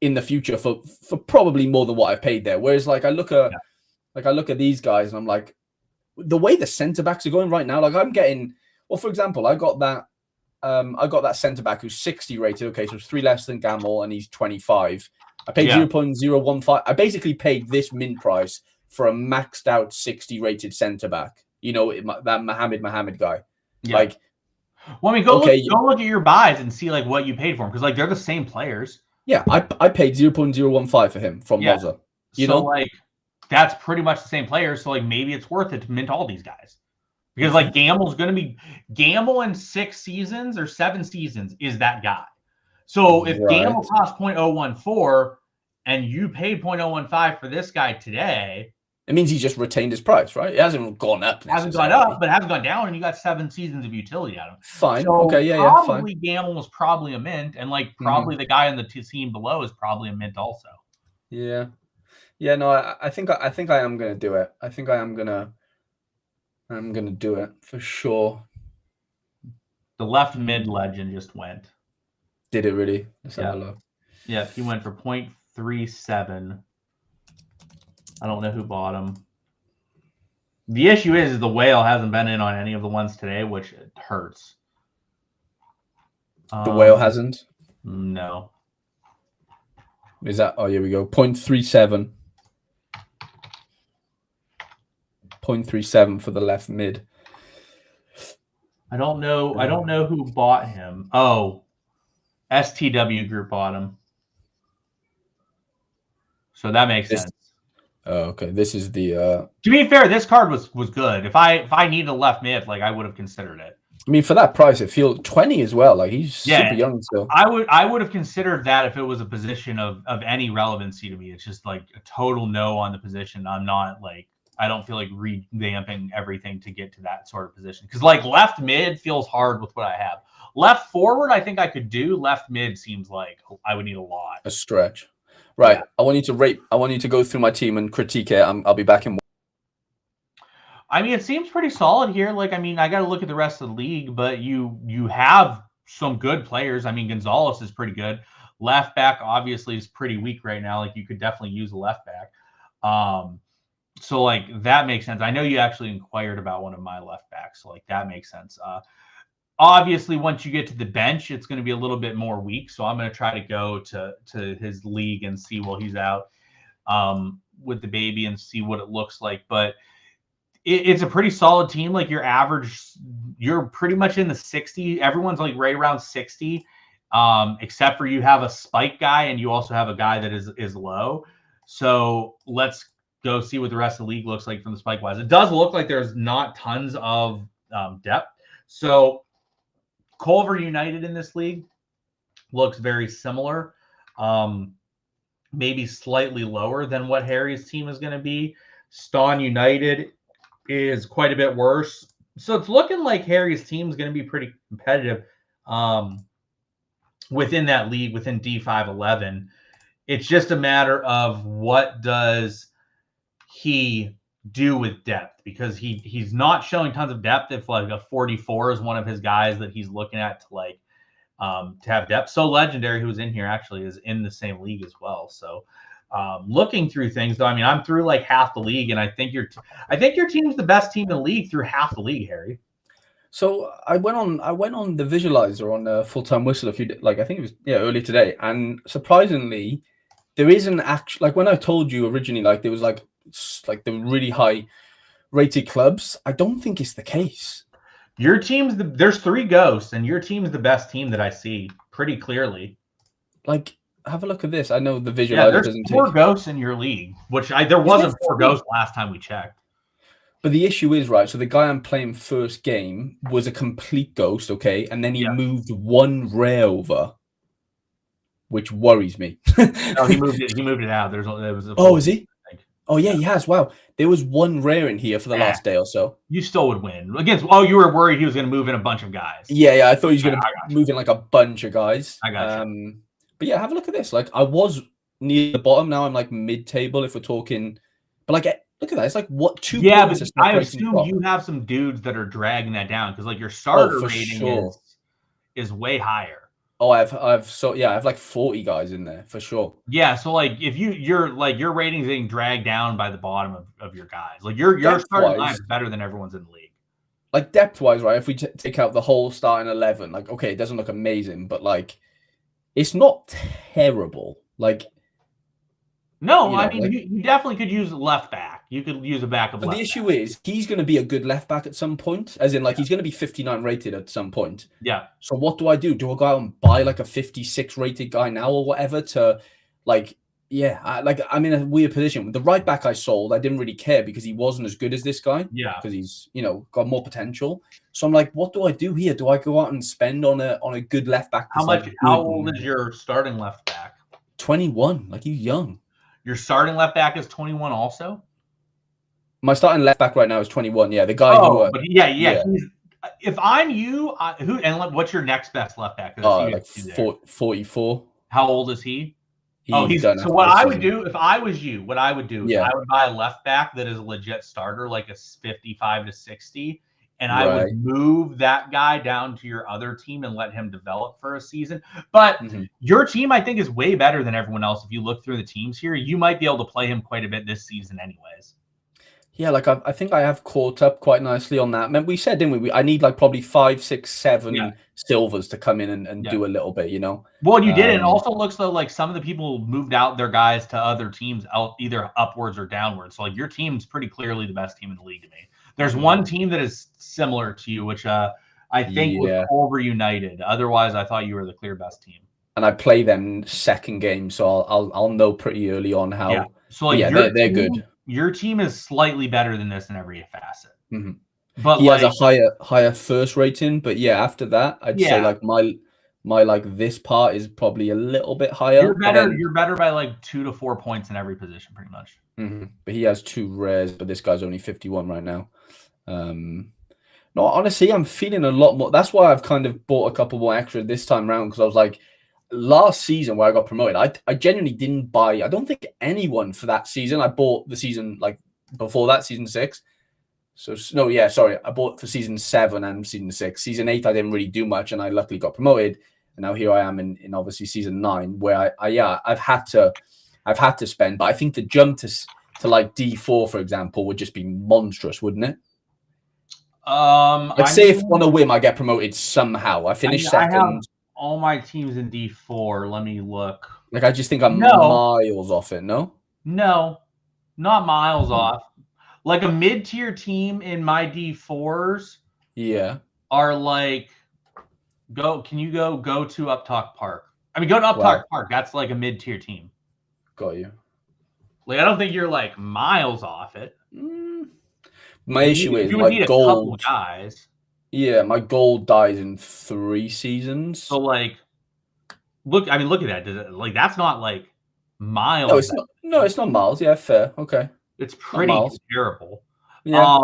in the future for probably more than what I've paid there. Whereas like I look at these guys and I'm like, the way the centre backs are going right now, like I'm getting, well, for example, I got that centre back who's 60 rated. Okay, so it's 3 less than Gamble and he's 25. I paid 0.015. I basically paid this mint price for a maxed out 60 rated centre back. That Mohamed guy. Yeah. Like, well, I mean, go look at your buys and see like what you paid for him, because like they're the same players. Yeah, I paid 0.015 for him from Moza. Like that's pretty much the same players. So like maybe it's worth it to mint all these guys, because like Gamble's going to be in 6 seasons or 7 seasons is that guy. So if Gamble costs 0.014 and you paid 0.015 for this guy today, it means he just retained his price, right? It hasn't gone up. Hasn't gone up, but hasn't gone down, and you got 7 seasons of utility out of him. Fine. So okay. Probably Gamble was probably a mint, and like probably the guy on the team below is probably a mint also. Yeah. Yeah. No, I think I am gonna do it. I think I'm gonna do it for sure. The left mid legend just went. Did it really? Let's have a look. Yeah, he went for 0.37. I don't know who bought him. The issue is the whale hasn't been in on any of the ones today, which hurts. The whale hasn't? No. Is that? Oh, here we go. 0.37. 0.37 for the left mid. I don't know who bought him. Oh, STW Group bought him. So that makes sense. Oh, okay. This is the. To be fair, this card was good. If I needed a left mid, like I would have considered it. I mean, for that price, it feels 20 as well. Like he's super young still. I would have considered that if it was a position of any relevancy to me. It's just like a total no on the position. I'm not like, I don't feel like revamping everything to get to that sort of position. Because like left mid feels hard with what I have. Left forward, I think I could do. Left mid seems like I would need a lot. A stretch. Right. Yeah. I want you to go through my team and critique it. I'll be back in. I mean, it seems pretty solid here. Like, I mean, I got to look at the rest of the league, but you have some good players. I mean, Gonzalez is pretty good. Left back obviously is pretty weak right now. Like, you could definitely use a left back. So like that makes sense. I know you actually inquired about one of my left backs, so like that makes sense. Obviously, once you get to the bench, it's going to be a little bit more weak. So I'm going to try to go to his league and see while he's out with the baby and see what it looks like. But it's a pretty solid team. Like your average, you're pretty much in the 60. Everyone's like right around 60, except for you have a spike guy and you also have a guy that is low. So let's go see what the rest of the league looks like from the spike wise. It does look like there's not tons of depth. So Culver United in this league looks very similar, maybe slightly lower than what Harry's team is going to be. Staunton United is quite a bit worse. So it's looking like Harry's team is going to be pretty competitive within that league, within D511. It's just a matter of what does he do with depth, because he's not showing tons of depth. If like a 44 is one of his guys that he's looking at to have depth. So Legendary, who's in here, actually is in the same league as well. So looking through things, though, I mean, I'm through like half the league, and I think your team's the best team in the league through half the league, Harry. So I went on the visualizer on Full Time Whistle I think it was earlier today, and surprisingly, there isn't actually, like when I told you originally, like there was like the really high rated clubs. I don't think it's the case. Your team's there's 3 ghosts, and your team's the best team that I see pretty clearly. Like, have a look at this. I know the visualizer there's doesn't 4 ghosts in your league, which there wasn't 4 ghosts last time we checked. But the issue is, right, so the guy I'm playing first game was a complete ghost, okay? And then he moved 1 rare over, which worries me. No, he moved it out. There was is he? Oh, yeah, he has. Wow. There was 1 rare in here for the last day or so. You still would win. You were worried he was going to move in a bunch of guys. Yeah, I thought he was going to move in like a bunch of guys. I got you. But yeah, have a look at this. Like, I was near the bottom. Now I'm like mid-table if we're talking. But like, look at that. It's like, what, 2 points? But I assume you have some dudes that are dragging that down, because like your starter rating is way higher. Oh, I have like 40 guys in there for sure. Yeah, so like if your rating's getting dragged down by the bottom of your guys. Like your starting line is better than everyone's in the league. Like depth wise, right? If we take out the whole starting 11, like okay, it doesn't look amazing, but like it's not terrible. Like no, I mean you definitely could use a left back. You could use a backup. But the issue is he's going to be a good left back at some point, as in like he's going to be 59 rated at some point. Yeah. So what do? Do I go out and buy like a 56 rated guy now or whatever to like? Yeah, I'm in a weird position. With the right back I sold, I didn't really care because he wasn't as good as this guy. Yeah. Because he's got more potential. So I'm like, what do I do here? Do I go out and spend on a good left back? How old is your starting left back? 21. Like he's young. Your starting left back is 21 also? My starting left back right now is 21. Yeah, the guy who. But yeah. If I'm you, what's your next best left back? Like 44. How old is he? So what I would do if I was you, I would buy a left back that is a legit starter, like a 55 to 60, and I would move that guy down to your other team and let him develop for a season. But your team, I think, is way better than everyone else. If you look through the teams here, you might be able to play him quite a bit this season anyways. Yeah, like I think I have caught up quite nicely on that. We said, didn't we? I need like probably 5, 6, 7 silvers to come in and do a little bit, Well, you did. It also looks though like some of the people moved out their guys to other teams, either upwards or downwards. So like your team's pretty clearly the best team in the league to me. There's one team that is similar to you, which I think was Culver United. Otherwise, I thought you were the clear best team. And I play them second game, so I'll know pretty early on how. Yeah. So like they're good. Your team is slightly better than this in every facet. Mm-hmm. But he has a higher first rating. But yeah, after that, I'd say like my like this part is probably a little bit higher. You're better by like 2 to 4 points in every position, pretty much. Mm-hmm. But he has 2 rares, but this guy's only 51 right now. No, honestly, I'm feeling a lot more. That's why I've kind of bought a couple more extra this time around, because I was like, last season where I got promoted, I genuinely didn't buy. I don't think anyone for that season. I bought the season like before that, season 6. So no, yeah, sorry, I bought for season 7 and season 6. Season 8, I didn't really do much, and I luckily got promoted. And now here I am in obviously season 9, where I've had to spend. But I think the jump to like D4, for example, would just be monstrous, wouldn't it? Let's say if on a whim I get promoted somehow, I finish second. All my teams in D4. Let me look. Like I just think I'm miles off it. No, not miles off. Like a mid-tier team in my D4s. Yeah. Are like Can you go to Uptalk Park? I mean, go to Uptalk Park. That's like a mid-tier team. Got you. Like I don't think you're like miles off it. My issue is you would need gold, a couple guys. Yeah, my gold dies in 3 seasons. So like, look at that. That's not like miles. No, it's not miles. Yeah, fair. Okay. It's pretty terrible. Yeah.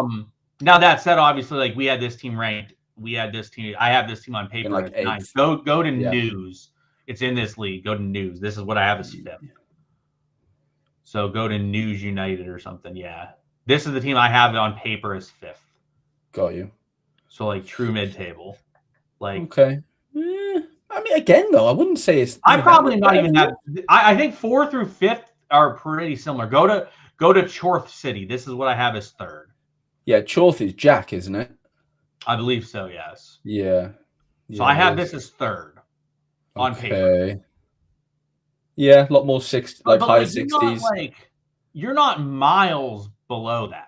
Now that said, obviously, like we had this team ranked. I have this team on paper. Like 8th. Go to news. It's in this league. Go to news. This is what I have as 5th. So go to News United or something. Yeah. This is the team I have on paper as 5th. Got you. So like true mid-table. Like okay. I mean, again though, I wouldn't say it's. I probably not even that. that. I think 4th through 5th are pretty similar. Go to Chorth City. This is what I have as 3rd. Yeah, Chorth is Jack, isn't it? I believe so. Yes. Yeah. So I have this as 3rd on paper. Yeah, a lot more but higher 60s. You're not miles below that.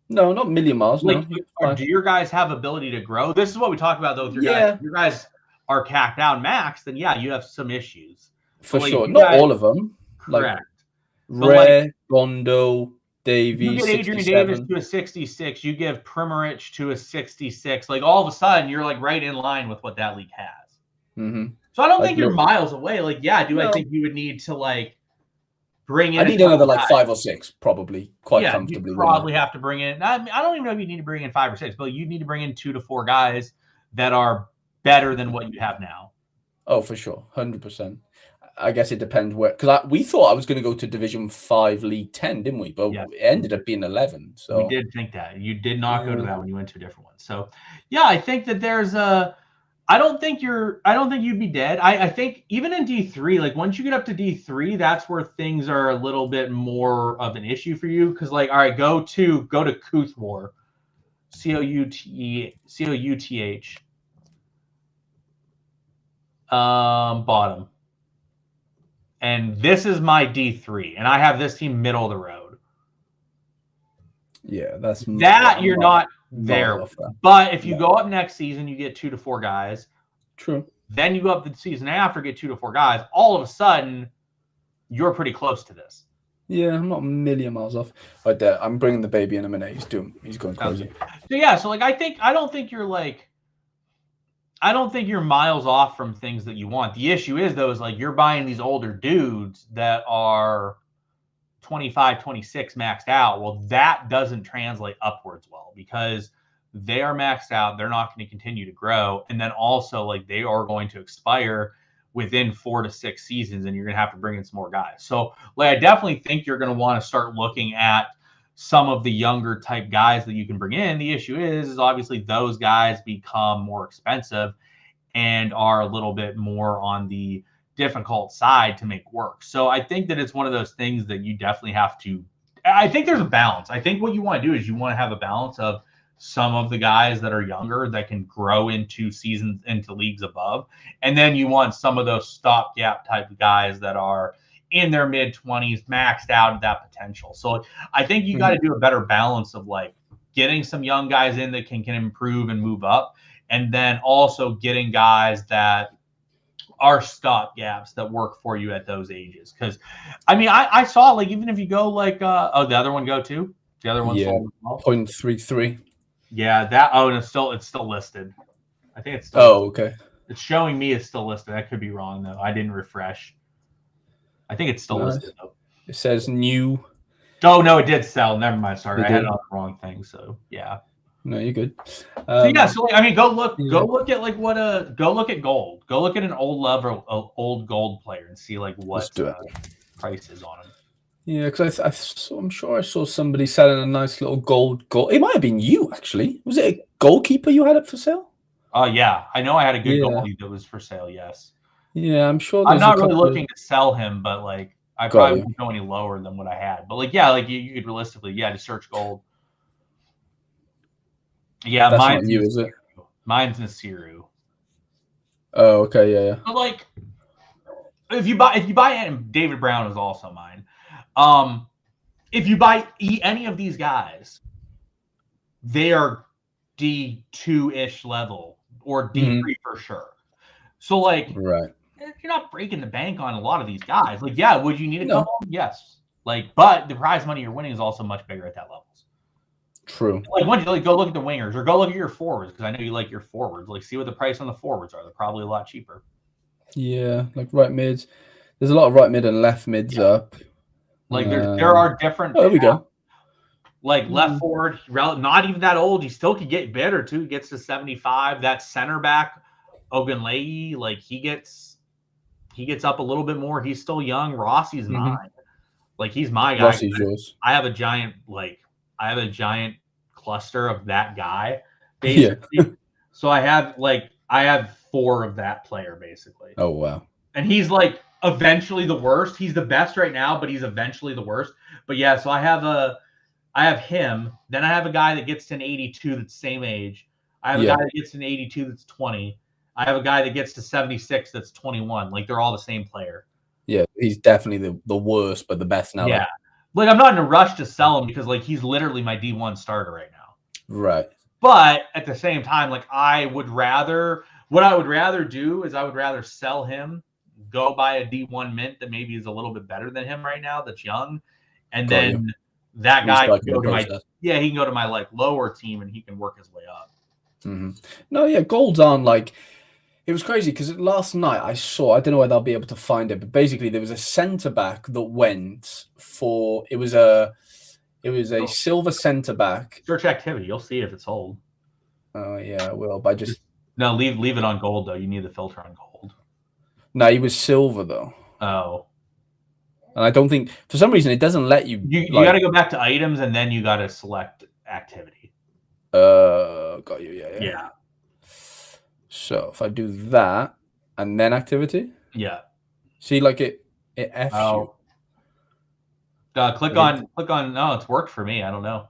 No, not million miles. No. Do your guys have ability to grow? This is what we talk about though. If your guys are capped out max, then yeah, you have some issues. For sure. Not all of them. Correct. Rare, Gondo, Davies. You get Adrian Davis to a 66. You give Primarich to a 66. Like all of a sudden, you're like right in line with what that league has. Mm-hmm. So I don't think you're miles away. Like, yeah, I think you would need to like bring in. I need another like 5 or 6, probably quite comfortably. You probably have to bring in. I don't even know if you need to bring in 5 or 6, but you need to bring in 2 to 4 guys that are better than what you have now. Oh, for sure, 100%. I guess it depends where, because we thought I was going to go to Division 5, League 10, didn't we? But it ended up being 11. So we did think that you did not go to that when you went to a different one. So yeah, I think that there's a. I don't think you'd be dead. I think even in D3, like once you get up to D3, that's where things are a little bit more of an issue for you. Cause like, all right, go to Couthwar, Couth, bottom. And this is my D3, and I have this team middle of the road. Yeah, that's that you're not there. But if you go up next season, you get 2 to 4 guys. True. Then you go up the season after, get 2 to 4 guys. All of a sudden, you're pretty close to this. Yeah, I'm not a million miles off. But I'm bringing the baby in a minute. He's going crazy. So yeah, so like I don't think you're miles off from things that you want. The issue is though, is like you're buying these older dudes that are 25, 26 maxed out. Well, that doesn't translate upwards well because they are maxed out. They're not going to continue to grow. And then also like they are going to expire within 4 to 6 seasons and you're going to have to bring in some more guys. So like, I definitely think you're going to want to start looking at some of the younger type guys that you can bring in. The issue is obviously those guys become more expensive and are a little bit more on the difficult side to make work. So I think that it's one of those things that you definitely have to, I think there's a balance. I think what you want to do is you want to have a balance of some of the guys that are younger that can grow into seasons, into leagues above. And then you want some of those stopgap type of guys that are in their mid 20s, maxed out at that potential. So I think you got to do a better balance of like getting some young guys in that can improve and move up. And then also getting guys that are stopgaps that work for you at those ages. Because, I mean, I saw, like, even if you go, like, the other one go too? The other one's 0.33. Yeah, that, and it's still listed. I think it's still listed. Okay. It's showing me it's still listed. That could be wrong, though. I didn't refresh. I think it's still listed, though. It says new. Oh, no, it did sell. Never mind. Sorry, I had it on the wrong thing, so, yeah. No, you're good. So yeah, so like, I mean, go look at like go look at gold. Go look at an old gold player and see like what price is on him. Yeah, because I'm sure I saw somebody selling a nice little gold. It might have been you actually. Was it a goalkeeper you had it for sale? Oh yeah, I know I had a good goalie that was for sale. Yes. Yeah, I'm sure. I'm not really looking to sell him, but like I probably wouldn't go any lower than what I had. But like yeah, like you could realistically just search gold. Yeah, that's not you, is it? Mine's Nasiru. Oh, okay, yeah. But like, if you buy David Brown is also mine. If you buy any of these guys, they are D2-ish level or D3 for sure. So like, right, you're not breaking the bank on a lot of these guys. Like, yeah, would you need a couple? Yes. Like, but the prize money you're winning is also much bigger at that level. True. Like, why don't you go look at the wingers or go look at your forwards because I know you like your forwards. Like, see what the price on the forwards are. They're probably a lot cheaper. Yeah, like right mids. There's a lot of right mid and left mids up. Like there are different. Oh, there we go. Like left forward, not even that old. He still could get better too. He gets to 75. That center back, Ogunleyi, like he gets up a little bit more. He's still young. Rossi's mine. Like he's my guy. Rossi's yours. I have a giant like I have a giant cluster of that guy, Yeah. basically. So I have 4 of that player, basically. Oh, wow. And he's like eventually the worst. He's the best right now, but he's eventually the worst. But yeah, so I have him. Then I have a guy that gets to an 82 that's same age. I have a guy that gets to an 82 that's 20. I have a guy that gets to 76 that's 21. Like, they're all the same player. Yeah, he's definitely the worst, but the best now. Yeah. Like, I'm not in a rush to sell him because, like, he's literally my D1 starter right now. Right. But at the same time, like, what I would rather do is I would rather sell him, go buy a D1 mint that maybe is a little bit better than him right now, that's young, and then that guy can go to he can go to my like lower team and he can work his way up. Mm-hmm. No, yeah, gold's on like. It was crazy because last night I don't know whether I'll be able to find it, but basically there was a centre back that went for it was a silver centre back. Search activity, you'll see if it's sold. Oh yeah, I will. But no, leave it on gold though. You need the filter on gold. No, he was silver though. Oh. And I don't think for some reason it doesn't let you. You got to go back to items and then you got to select activity. Got you. Yeah. So if I do that and then activity, see, like it F's you. Click on. No, it's worked for me. I don't know.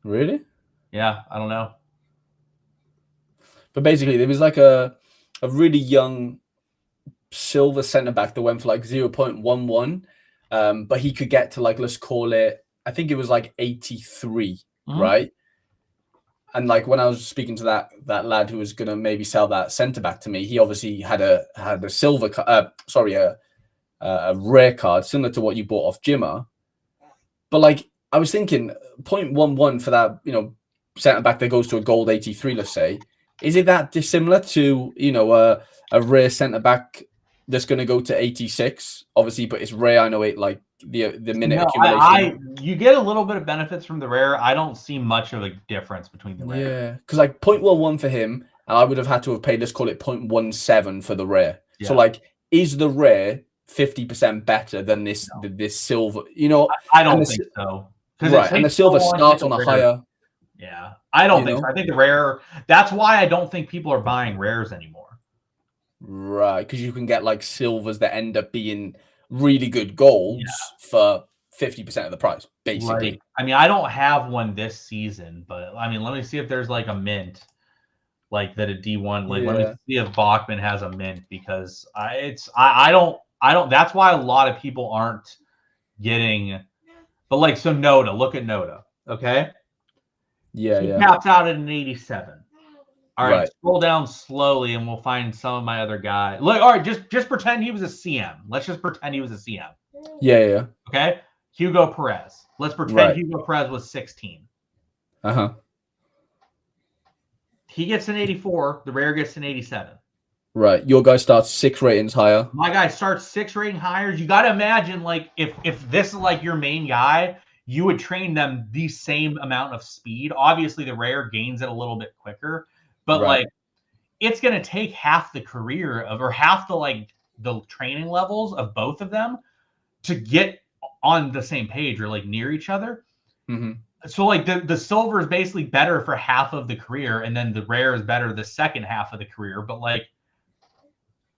Really? Yeah, I don't know. But basically, there was like a really young silver centre back that went for like 0.11, but he could get to like, let's call it, I think it was like 83, right? And like when I was speaking to that lad who was gonna maybe sell that centre back to me, he obviously had a silver, a rare card similar to what you bought off Jimmer. But like I was thinking, 0.11 for that, centre back that goes to a gold 83, let's say, is it that dissimilar to a rare centre back that's going to go to 86? Obviously, but it's rare. I know it like the minute accumulation. You get a little bit of benefits from the rare. I don't see much of a difference between the rare. Yeah, because like 0.11 for him, and I would have had to have paid, let's call it 0.17 for the rare. Yeah. So like, is the rare 50% better than this silver? I don't think so. Right, and the silver starts on a higher. Yeah, I don't think so. I think the rare. That's why I don't think people are buying rares anymore. Right, because you can get like silvers that end up being really good golds for 50% of the price, basically. Right. I mean, I don't have one this season, but I mean, let me see if there's like a mint, like that a D1. Like, let me see if Bachman has a mint, because I don't. That's why a lot of people aren't getting. But like, so Noda, look at Noda, okay? Yeah, he caps out at an 87. All right, scroll down slowly, and we'll find some of my other guys. Look, all right, just pretend he was a CM. Let's just pretend he was a CM. Yeah. Okay, Hugo Perez. Let's pretend Hugo Perez was 16. He gets an 84. The rare gets an 87. Right, your guy starts 6 ratings higher. My guy starts 6 rating higher. You got to imagine, like, if this is like your main guy, you would train them the same amount of speed. Obviously, the rare gains it a little bit quicker, but like, it's going to take half the career or half the training levels of both of them to get on the same page or like near each other. So like the silver is basically better for half of the career, and then the rare is better the second half of the career. But like,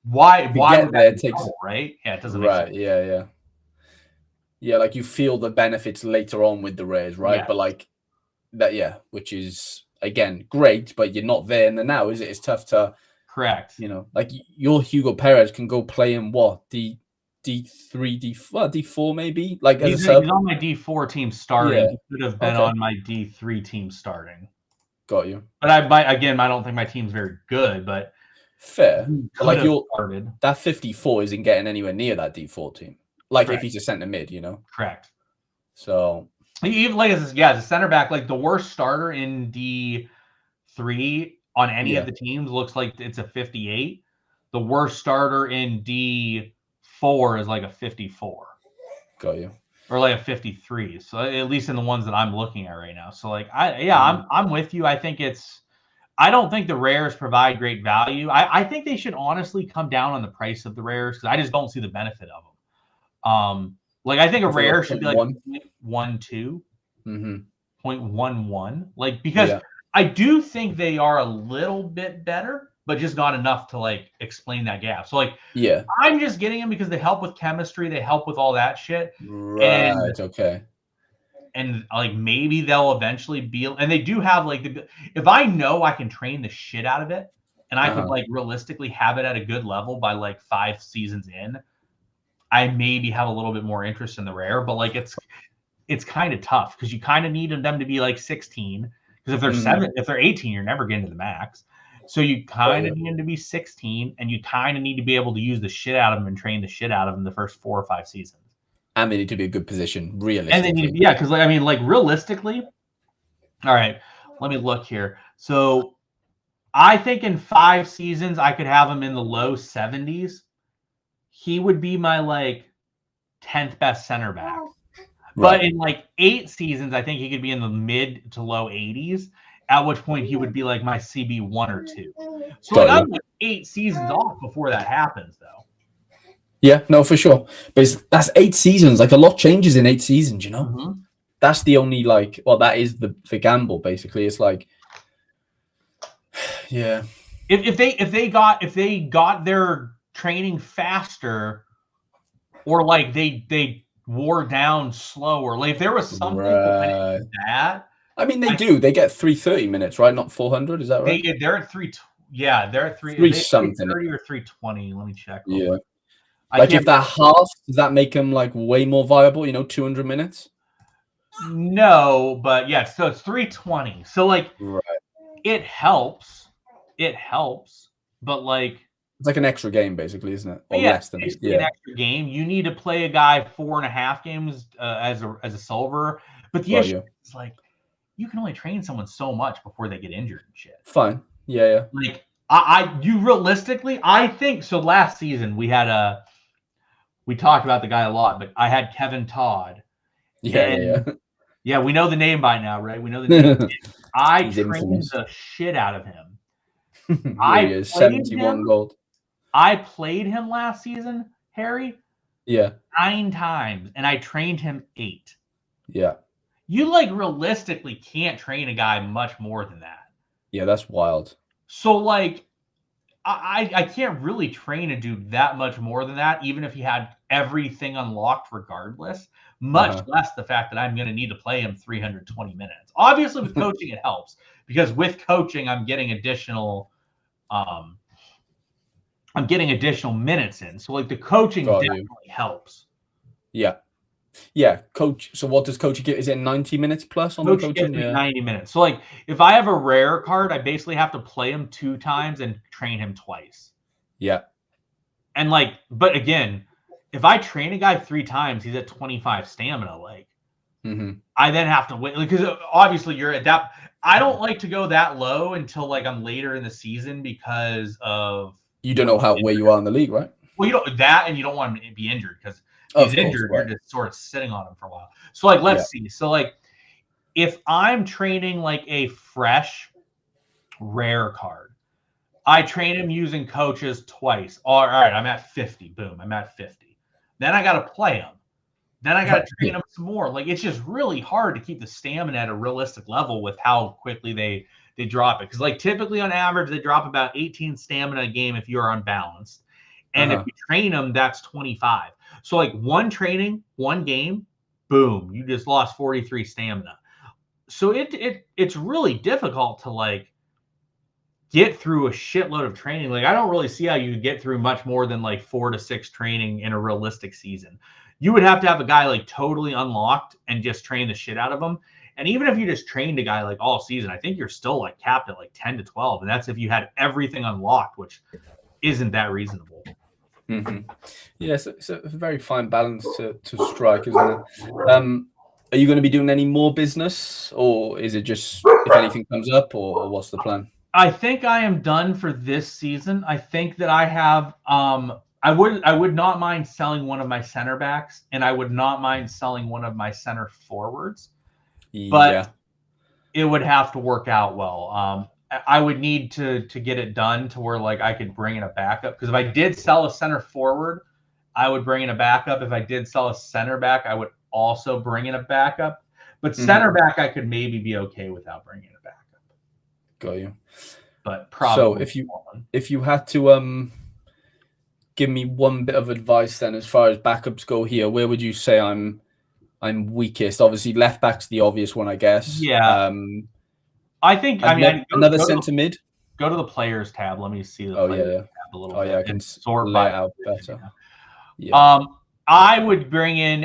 why would that take right? Yeah, it doesn't make sense. Yeah, like you feel the benefits later on with the rares, right? Yeah. But like that, which is again great, but you're not there in the now, is it? It's tough to correct. Like your Hugo Perez can go play in what D3, D4 maybe. Like he's on my D4 team starting. Yeah. He could have been on my D3 team starting. Got you. But I don't think my team's very good, but fair. Like that 54 isn't getting anywhere near that D4 team. Like if he's a center mid, Correct. So even like as a center back, like the worst starter in D3 on any of the teams looks like it's a 58. The worst starter in D4 is like a 54. Got you. Or like a 53. So at least in the ones that I'm looking at right now. So like I'm with you. I don't think the rares provide great value. I think they should honestly come down on the price of the rares, because I just don't see the benefit of them. Like I think a rare should be like 1.2. 0.11. Like, because Yeah. I do think they are a little bit better, but just not enough to like explain that gap. So like, Yeah. I'm just getting them because they help with chemistry, they help with all that shit. Right. Okay. And like maybe they'll eventually be, and they do have like if I know I can train the shit out of it and I could like realistically have it at a good level by like 5 seasons in, I maybe have a little bit more interest in the rare. But like it's kind of tough because you kind of need them to be like 16, because if they're if they're 18, you're never getting to the max. So you kind of need them to be 16, and you kind of need to be able to use the shit out of them and train the shit out of them the first 4 or 5 seasons. And they need to be a good position, realistically. And they need to be, yeah, because like, I mean, like realistically, all right, let me look here. So I think in 5 seasons, I could have him in the low 70s. He would be my like 10th best center back. But in like 8 seasons, I think he could be in the mid to low 80s, at which point he would be like my CB 1 or 2. So like I'm like 8 seasons off before that happens, though. Yeah, no, for sure. But that's 8 seasons. Like a lot changes in 8 seasons, you know? That's the only like, well, that is the gamble, basically. It's like, yeah. If they got their training faster, or like they wore down slower, like if there was something like that. I mean, they do. They get 330 minutes, right? Not 400. Is that right? They're at 3. Yeah, they're at 3 something. 330 or 320. Let me check. Yeah. Like if that half, does that make them like way more viable? You know, 200 minutes. No, but yeah, so it's 320. So like, it helps. It helps, but like it's like an extra game, basically, isn't it? Or less than an extra game. You need to play a guy 4.5 games as a silver, but the issue is like you can only train someone so much before they get injured and shit. Fine. Yeah. Like you realistically, I think so. Last season we talked about the guy a lot, but I had Kevin Todd. Yeah, we know the name by now, right? We know the name. I trained the shit out of him. I 71 gold. I played him last season, Harry. Yeah. 9 times, and I trained him 8. Yeah. You like realistically can't train a guy much more than that. Yeah, that's wild. So like, I can't really train a dude that much more than that, even if he had everything unlocked regardless, much less the fact that I'm going to need to play him 320 minutes. Obviously, with coaching, it helps, because with coaching, I'm getting additional minutes in. So like the coaching definitely helps. Yeah. Yeah, coach. So what does coaching get? Is it 90 minutes plus on the coaching? Yeah, 90 minutes. So like if I have a rare card, I basically have to play him 2 times and train him twice. Yeah. And like, but again, if I train a guy 3 times, he's at 25 stamina. Like, I then have to wait, because obviously you're at that. I don't like to go that low until like I'm later in the season, because of you don't know where you are in the league, right? Well, you don't that, and you don't want him to be injured, because he's injured, you're just sort of sitting on him for a while. So like, let's see. So like, if I'm training like a fresh rare card, I train him using coaches twice. All right, I'm at 50. Boom, I'm at 50. Then I got to play him. Then I got to train him some more. Like, it's just really hard to keep the stamina at a realistic level with how quickly they drop it. Because like typically on average, they drop about 18 stamina a game if you're unbalanced. And if you train them, that's 25. So like one training, one game, boom, you just lost 43 stamina. So it's really difficult to like get through a shitload of training. Like, I don't really see how you get through much more than like 4 to 6 training in a realistic season. You would have to have a guy like totally unlocked and just train the shit out of them. And even if you just trained a guy like all season, I think you're still like capped at like 10 to 12. And that's if you had everything unlocked, which isn't that reasonable. Yeah, so it's a very fine balance to strike, isn't it? Are you going to be doing any more business, or is it just if anything comes up, or what's the plan? I think I am done for this season. I think that I have I would not mind selling one of my center backs, and I would not mind selling one of my center forwards. But it would have to work out well. I would need to get it done to where like I could bring in a backup, because if I did sell a center forward, I would bring in a backup. If I did sell a center back, I would also bring in a backup. But center back, I could maybe be okay without bringing a backup. Got you. But probably. So if you had to give me one bit of advice then as far as backups go here, where would you say I'm weakest? Obviously, left back's the obvious one, I guess. Yeah. I think. Another centre mid. Go to the players tab. Let me see the players tab a little bit. Yeah, I can sort by out better. Yeah. I would bring in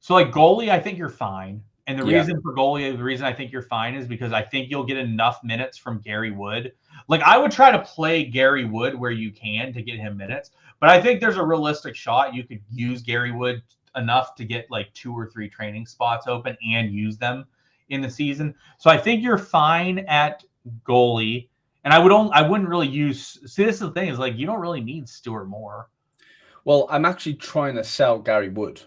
goalie. I think you're fine. And the reason for goalie, the reason I think you're fine is because I think you'll get enough minutes from Gary Wood. Like, I would try to play Gary Wood where you can to get him minutes. But I think there's a realistic shot you could use Gary Wood enough to get like 2 or 3 training spots open and use them in the season. So I think you're fine at goalie. And I wouldn't really use. See, this is the thing, is like, you don't really need Stuart Moore. Well, I'm actually trying to sell Gary Wood.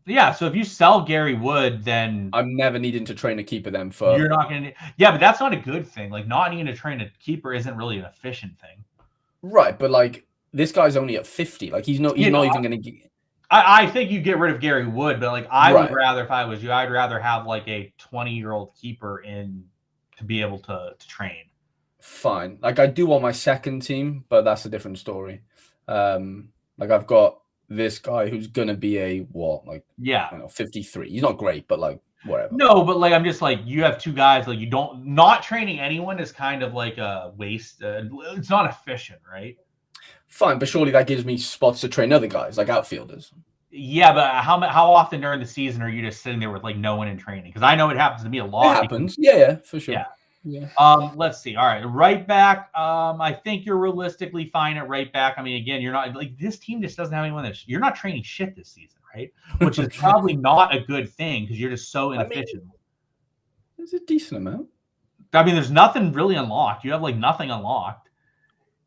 Yeah, so if you sell Gary Wood, then I'm never needing to train a keeper then for. You're not going to. Yeah, but that's not a good thing. Like, not needing to train a keeper isn't really an efficient thing. Right, but like, this guy's only at 50. Like, he's not even going to. I think you get rid of Gary Wood, but like, I would rather, if I was you, I'd rather have like a 20-year-old keeper in to be able to train. Fine. Like, I do on my second team, but that's a different story. Like, I've got this guy who's gonna be a 53. He's not great, but like, whatever. No, but like, I'm just like, you have 2 guys, like, not training anyone is kind of like a waste. It's not efficient, right? Fine, but surely that gives me spots to train other guys, like outfielders. Yeah, but how often during the season are you just sitting there with like no one in training? Because I know it happens to me a lot. It happens, yeah, for sure. Yeah. Let's see. All right, right back. I think you're realistically fine at right back. I mean, again, you're not like, this team just doesn't have anyone you're not training shit this season, right? Which is probably not a good thing because you're just so inefficient. There's a decent amount. I mean, there's nothing really unlocked. You have like nothing unlocked.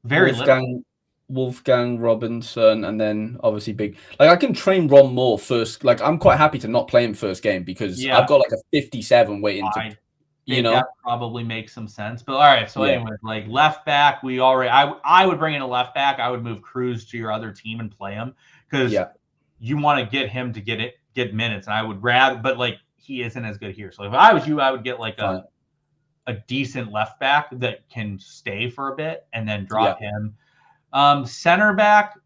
Very little. Wolfgang Robinson, and then obviously big. Like, I can train Ron Moore first. Like, I'm quite happy to not play him first game because I've got like a 57 waiting to. That probably makes some sense. But all right, so anyway, like left back, I would bring in a left back. I would move Cruz to your other team and play him because you want to get him to get minutes. And I would rather, but like, he isn't as good here. So if I was you, I would get like a decent left back that can stay for a bit and then drop him. Center back,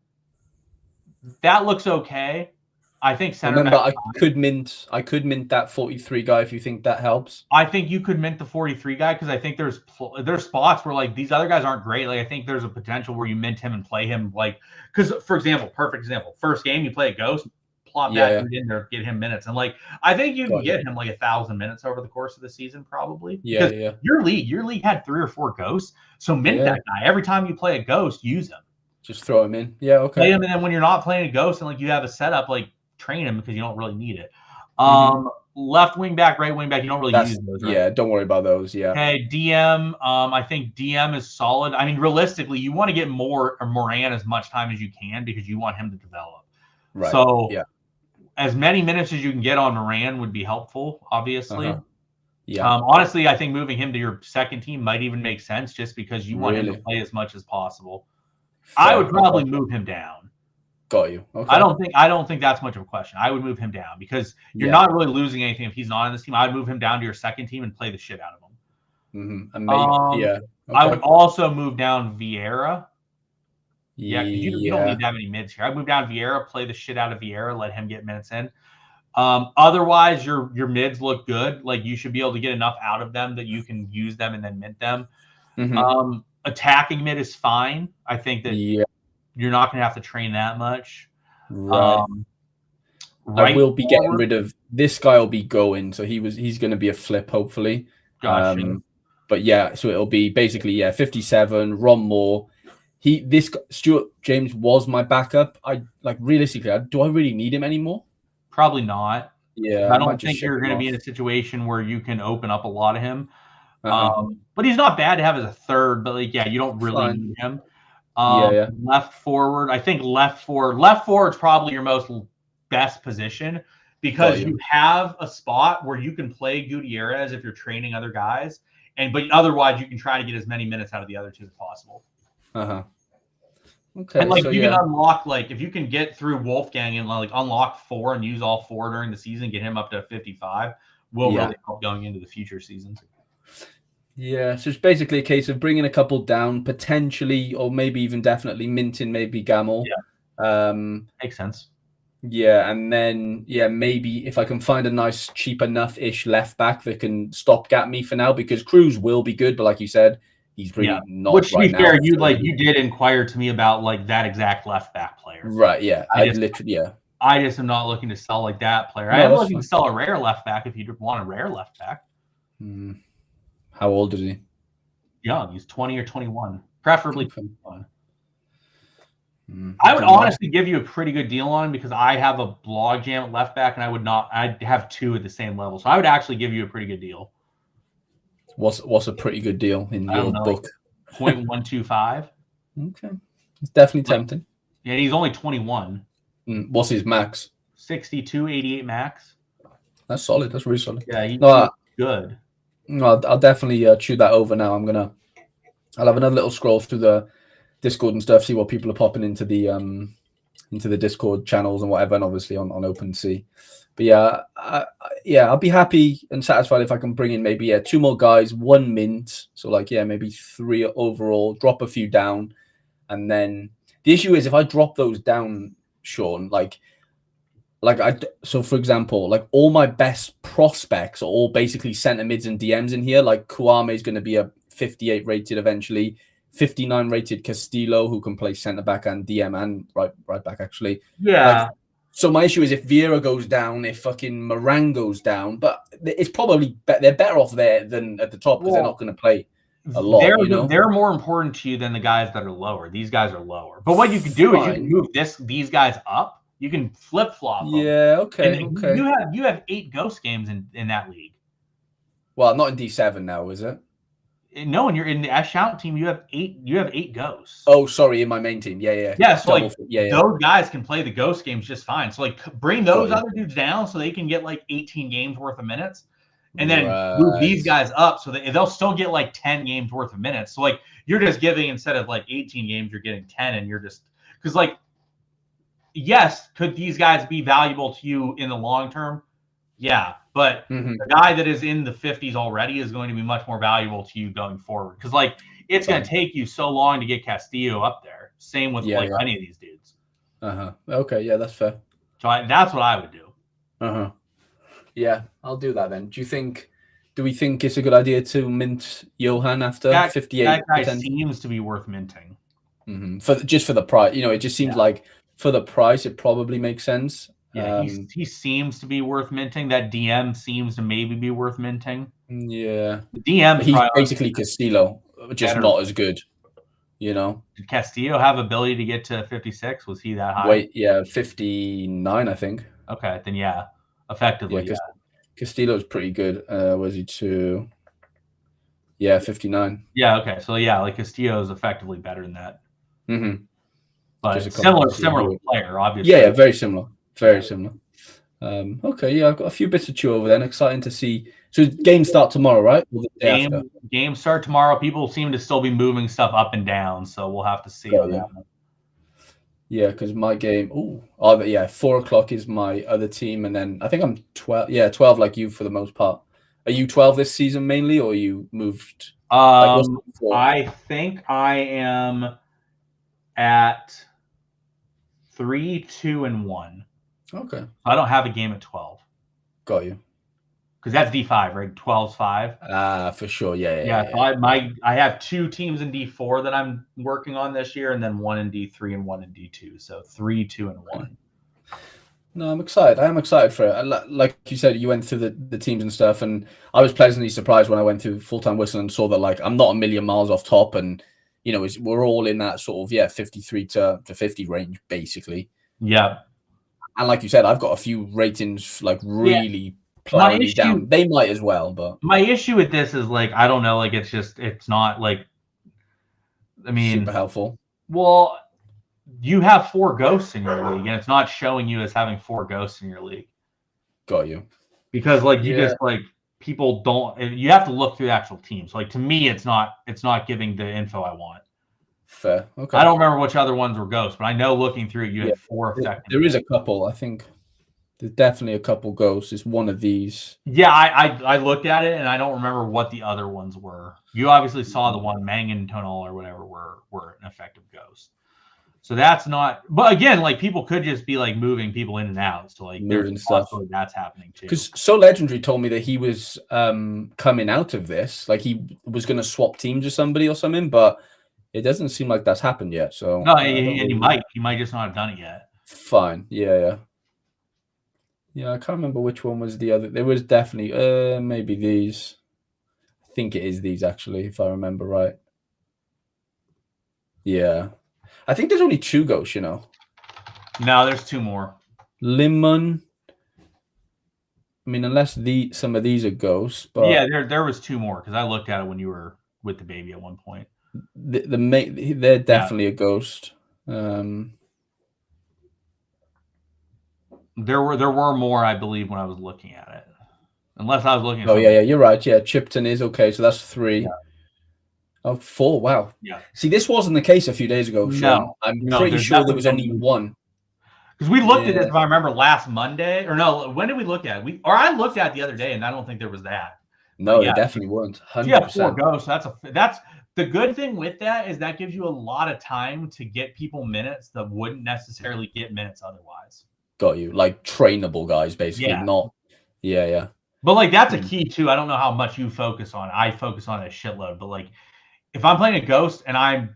that looks okay. I think center back. I could mint that 43 guy if you think that helps. I think you could mint the 43 guy because I think there's spots where like these other guys aren't great. Like, I think there's a potential where you mint him and play him, like, because for example, perfect example, first game you play a ghost, plop that dude in there, get him minutes, and like, I think you can get him like 1,000 minutes over the course of the season probably. Yeah. Your league had 3 or 4 ghosts, so mint that guy every time you play a ghost. Use him. Just throw him in. Yeah, okay. Play him, and then when you're not playing a ghost and like you have a setup, like, train him because you don't really need it. Left wing back, right wing back, you don't really use those. Right? Yeah, don't worry about those. Yeah. Okay, DM. I think DM is solid. I mean, realistically, you want to get Moran as much time as you can because you want him to develop. Right. So as many minutes as you can get on Moran would be helpful, obviously. Yeah. Honestly, I think moving him to your second team might even make sense just because you want him to play as much as possible. I would probably move him down. Got you. Okay. I don't think that's much of a question. I would move him down because you're not really losing anything if he's not on this team. I would move him down to your second team and play the shit out of him. And maybe, Okay. I would also move down Vieira. Yeah, you don't need that many mids here. I'd move down Vieira, play the shit out of Vieira, let him get minutes in. Otherwise, your mids look good. Like, you should be able to get enough out of them that you can use them and then mint them. Attacking mid is fine. I think that you're not going to have to train that much. Right. I will be getting rid of this guy. Will be going, so he's going to be a flip, hopefully. Gotcha. But yeah, so it'll be basically 57. Ron Moore. Stuart James was my backup. Realistically, do I really need him anymore? Probably not. Yeah, I don't think you're going to be in a situation where you can open up a lot of him. But he's not bad to have as a third. But like, you don't really need him. Left forward. I think left forward is probably your best position because you have a spot where you can play Gutierrez if you're training other guys, but otherwise you can try to get as many minutes out of the other two as possible. Okay. And like, you can unlock, like, if you can get through Wolfgang and like unlock 4 and use all 4 during the season, get him up to 55. will really help going into the future seasons. Yeah, so it's basically a case of bringing a couple down, potentially, or maybe even definitely minting maybe Gamel. Yeah. Makes sense. Yeah, and then maybe if I can find a nice, cheap enough-ish left back that can stopgap me for now, because Cruz will be good, but like you said, he's really not. Which, to right be fair, now. you did inquire to me about like that exact left back player. Right? Yeah, I just am not looking to sell like that player. No, I am looking to sell a rare left back if you want a rare left back. How old is he? Young. He's 20 or 21, preferably 21. I would honestly give you a pretty good deal on him because I have a blog jam at left back, and I'd have two at the same level. So I would actually give you a pretty good deal. What's a pretty good deal in your book? Like 0.125. Okay. It's definitely tempting. Yeah, he's only 21. What's his max? 62, 88 max. That's solid. That's really solid. Yeah, he's good. No, I'll definitely chew that over now. I'll have another little scroll through the Discord and stuff, see what people are popping into the Discord channels and whatever, and obviously on OpenSea. But I'll be happy and satisfied if I can bring in maybe 2 more guys, 1 mint, so like maybe 3 overall, drop a few down, and then the issue is if I drop those down, Sean, so for example, like all my best prospects are all basically centre mids and DMs in here. Like Kouame is going to be a 58 rated eventually. 59 rated Castillo, who can play centre back and DM and right back actually. Yeah. So my issue is if Vieira goes down, if fucking Moran goes down, but it's probably they're better off there than at the top because they're not going to play a lot. They're more important to you than the guys that are lower. These guys are lower. But what you can do is you can move these guys up. You can flip flop them. Yeah. Okay. Okay. You have 8 ghost games in that league. Well, not in D7 now, is it? No, when you're in the Shout team, you have 8 ghosts. Oh, sorry, in my main team. Yeah. So those guys can play the ghost games just fine. So like bring those other dudes down so they can get like 18 games worth of minutes, and then move these guys up so that they'll still get like 10 games worth of minutes. So like you're just giving, instead of like 18 games, you're getting 10, and you're just because like yes, could these guys be valuable to you in the long term? Yeah. But the guy that is in the 50s already is going to be much more valuable to you going forward. Because, like, it's going to take you so long to get Castillo up there. Same with, any of these dudes. Okay, yeah, that's fair. So that's what I would do. Yeah, I'll do that then. Do we think it's a good idea to mint Johan after 58? That guy seems to be worth minting. For the price. It just seems like for the price, it probably makes sense. Yeah, he seems to be worth minting. That DM seems to maybe be worth minting. Yeah. The DM, he's basically Castillo, just not as good, Did Castillo have ability to get to 56? Was he that high? Wait, 59, I think. Okay, then effectively, yeah. Castillo's pretty good. Was he to 59? Yeah, okay. So like Castillo is effectively better than that. But similar player, obviously. Yeah, very similar. Very similar. Okay, I've got a few bits to chew over then. Exciting to see. So games start tomorrow, right? Games start tomorrow. People seem to still be moving stuff up and down, so we'll have to see. Yeah, because my game. 4:00 is my other team, and then I think I'm 12. Yeah, 12 like you for the most part. Are you 12 this season mainly, or you moved? I think I am at 3, 2, and 1. Okay. I don't have a game at 12. Got you. Because that's D5, right? 12's 5. For sure. Yeah. So I have 2 teams in D4 that I'm working on this year, and then 1 in D3 and 1 in D2. So 3, 2, and 1. No, I'm excited. I am excited for it. Like you said, you went through the teams and stuff, and I was pleasantly surprised when I went through full-time whistle and saw that I'm not a million miles off top, and we're all in that sort of 53 to 50 range basically. Yeah. And like you said, I've got a few ratings really plowing me down. They might as well, but my issue with this is I don't know, it's not super helpful. Well, you have 4 ghosts in your league, and it's not showing you as having 4 ghosts in your league. Got you. Because people don't. You have to look through the actual teams. To me, it's not giving the info I want. Fair. Okay. I don't remember which other ones were ghosts, but I know looking through you had 4 effective. There is a couple. I think There's definitely a couple ghosts. It's one of these. Yeah, I looked at it and I don't remember what the other ones were. You obviously saw the one Mangan Tunnel or whatever were an effective ghost. So that's not. But again, like people could just be like moving people in and out. So like Moving there's stuff. possibility that's happening too. Because So Legendary told me that he was coming out of this, like he was going to swap teams with somebody or something, but it doesn't seem like that's happened yet. So no, and he might just not have done it yet. Fine. Yeah. I can't remember which one was the other. There was definitely maybe these. I think it is these actually, if I remember right. Yeah. I think there's only 2 ghosts, you know. No, there's 2 more. Limon. I mean, unless some of these are ghosts, but yeah, there was 2 more because I looked at it when you were with the baby at one point. They're definitely a ghost. There were more, I believe, when I was looking at it. Unless I was looking at yeah, you're right. Yeah, Chipton is okay, so that's 3. Yeah. Oh, 4. Wow. Yeah. See, this wasn't the case a few days ago, Sean. I'm pretty sure there was only 1. Because we looked at this, if I remember, last Monday. Or no, when did we look at it? I looked at it the other day, and I don't think there was that. No, there definitely weren't. 100%. Yeah, 4 ghosts. That's the good thing with that is that gives you a lot of time to get people minutes that wouldn't necessarily get minutes otherwise. Got you. Like trainable guys, basically. Not. Yeah. But like that's a key too. I don't know how much you focus on. I focus on a shitload. But like if I'm playing a ghost and I'm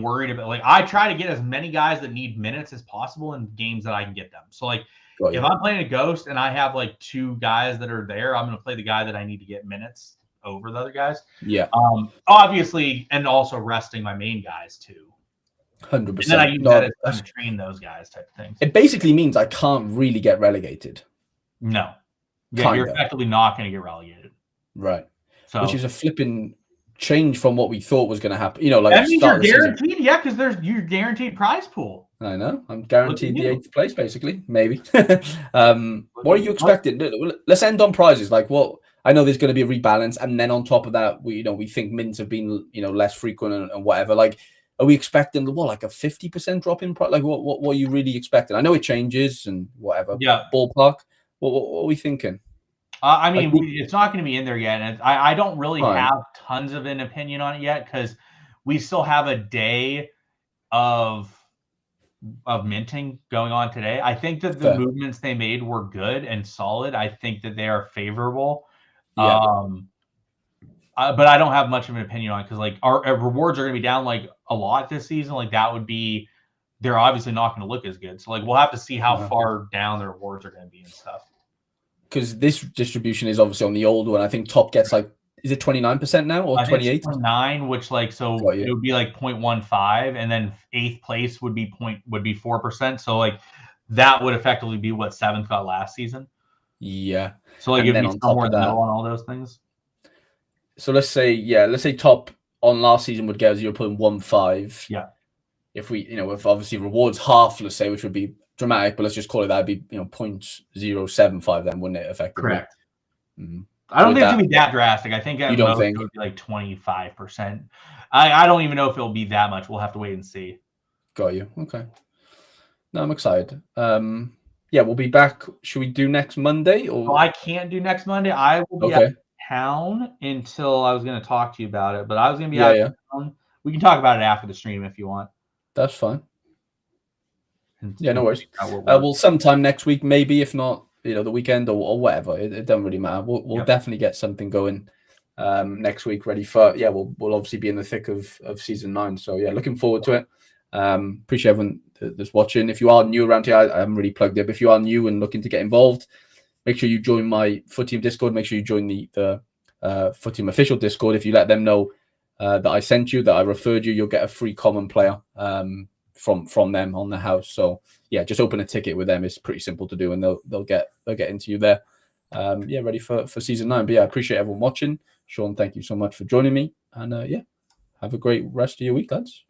worried about, like, I try to get as many guys that need minutes as possible in games that I can get them. So like if I'm playing a ghost and I have like 2 guys that are there, I'm going to play the guy that I need to get minutes over the other guys. Yeah. Obviously, and also resting my main guys too. 100%. And then I use that as to train those guys type of things. It basically means I can't really get relegated. No. Yeah, you're effectively not going to get relegated. Right. So, which is a flipping change from what we thought was going to happen. You know, like that means you're guaranteed. Yeah, because you're guaranteed prize pool. I know. I'm guaranteed the 8th place, basically. Maybe. What are you expecting? Let's end on prizes. Like what? I know there's going to be a rebalance, and then on top of that, we think mints have been less frequent and whatever. Like, are we expecting like a 50% drop in price? Like, what are you really expecting? I know it changes and whatever. Yeah. Ballpark. What are we thinking? I mean, it's not going to be in there yet, and I don't really have tons of an opinion on it yet because we still have a day of minting going on today. I think that the movements they made were good and solid. I think that they are favorable. Yeah. But I don't have much of an opinion on it because like our rewards are going to be down like a lot this season. Like that would be, they're obviously not going to look as good. So like we'll have to see how far down the rewards are going to be and stuff. Because this distribution is obviously on the old one. I think top gets like, is it 29% now or 28? 29, which like, so it would be like 0.15, and then 8th place would be 4%. So like that would effectively be what 7th got last season. Yeah. So like it'd be somewhere in the middle on all those things. So let's say top on last season would get 0.15. Yeah. If we, if obviously rewards half, let's say, which would be dramatic, but let's just call it that'd be 0.075 then, wouldn't it? Effectively. Correct. Mm-hmm. I don't think it's gonna be that drastic. I think at most it would be like 25%. I don't even know if it'll be that much. We'll have to wait and see. Got you. Okay. No, I'm excited. We'll be back. Should we do next Monday? Or I can't do next Monday. I will be out of town until I was going to talk to you about it, but I was going to be out of town. We can talk about it after the stream if you want. That's fine. Yeah, no worries. Well, sometime next week, maybe, if not, the weekend or whatever. It doesn't really matter. We'll definitely get something going next week, ready for. Yeah, we'll obviously be in the thick of season 9. So yeah, looking forward to it. Appreciate everyone that's watching. If you are new around here, I haven't really plugged it. But if you are new and looking to get involved, make sure you join my Footium Discord. Make sure you join the Footium official Discord. If you let them know that I sent you, that I referred you, you'll get a free common player from them on the house. So yeah, just open a ticket with them. It's pretty simple to do, and they'll get into you there. Ready for season 9. But yeah, I appreciate everyone watching. Sean, thank you so much for joining me, and have a great rest of your week, lads.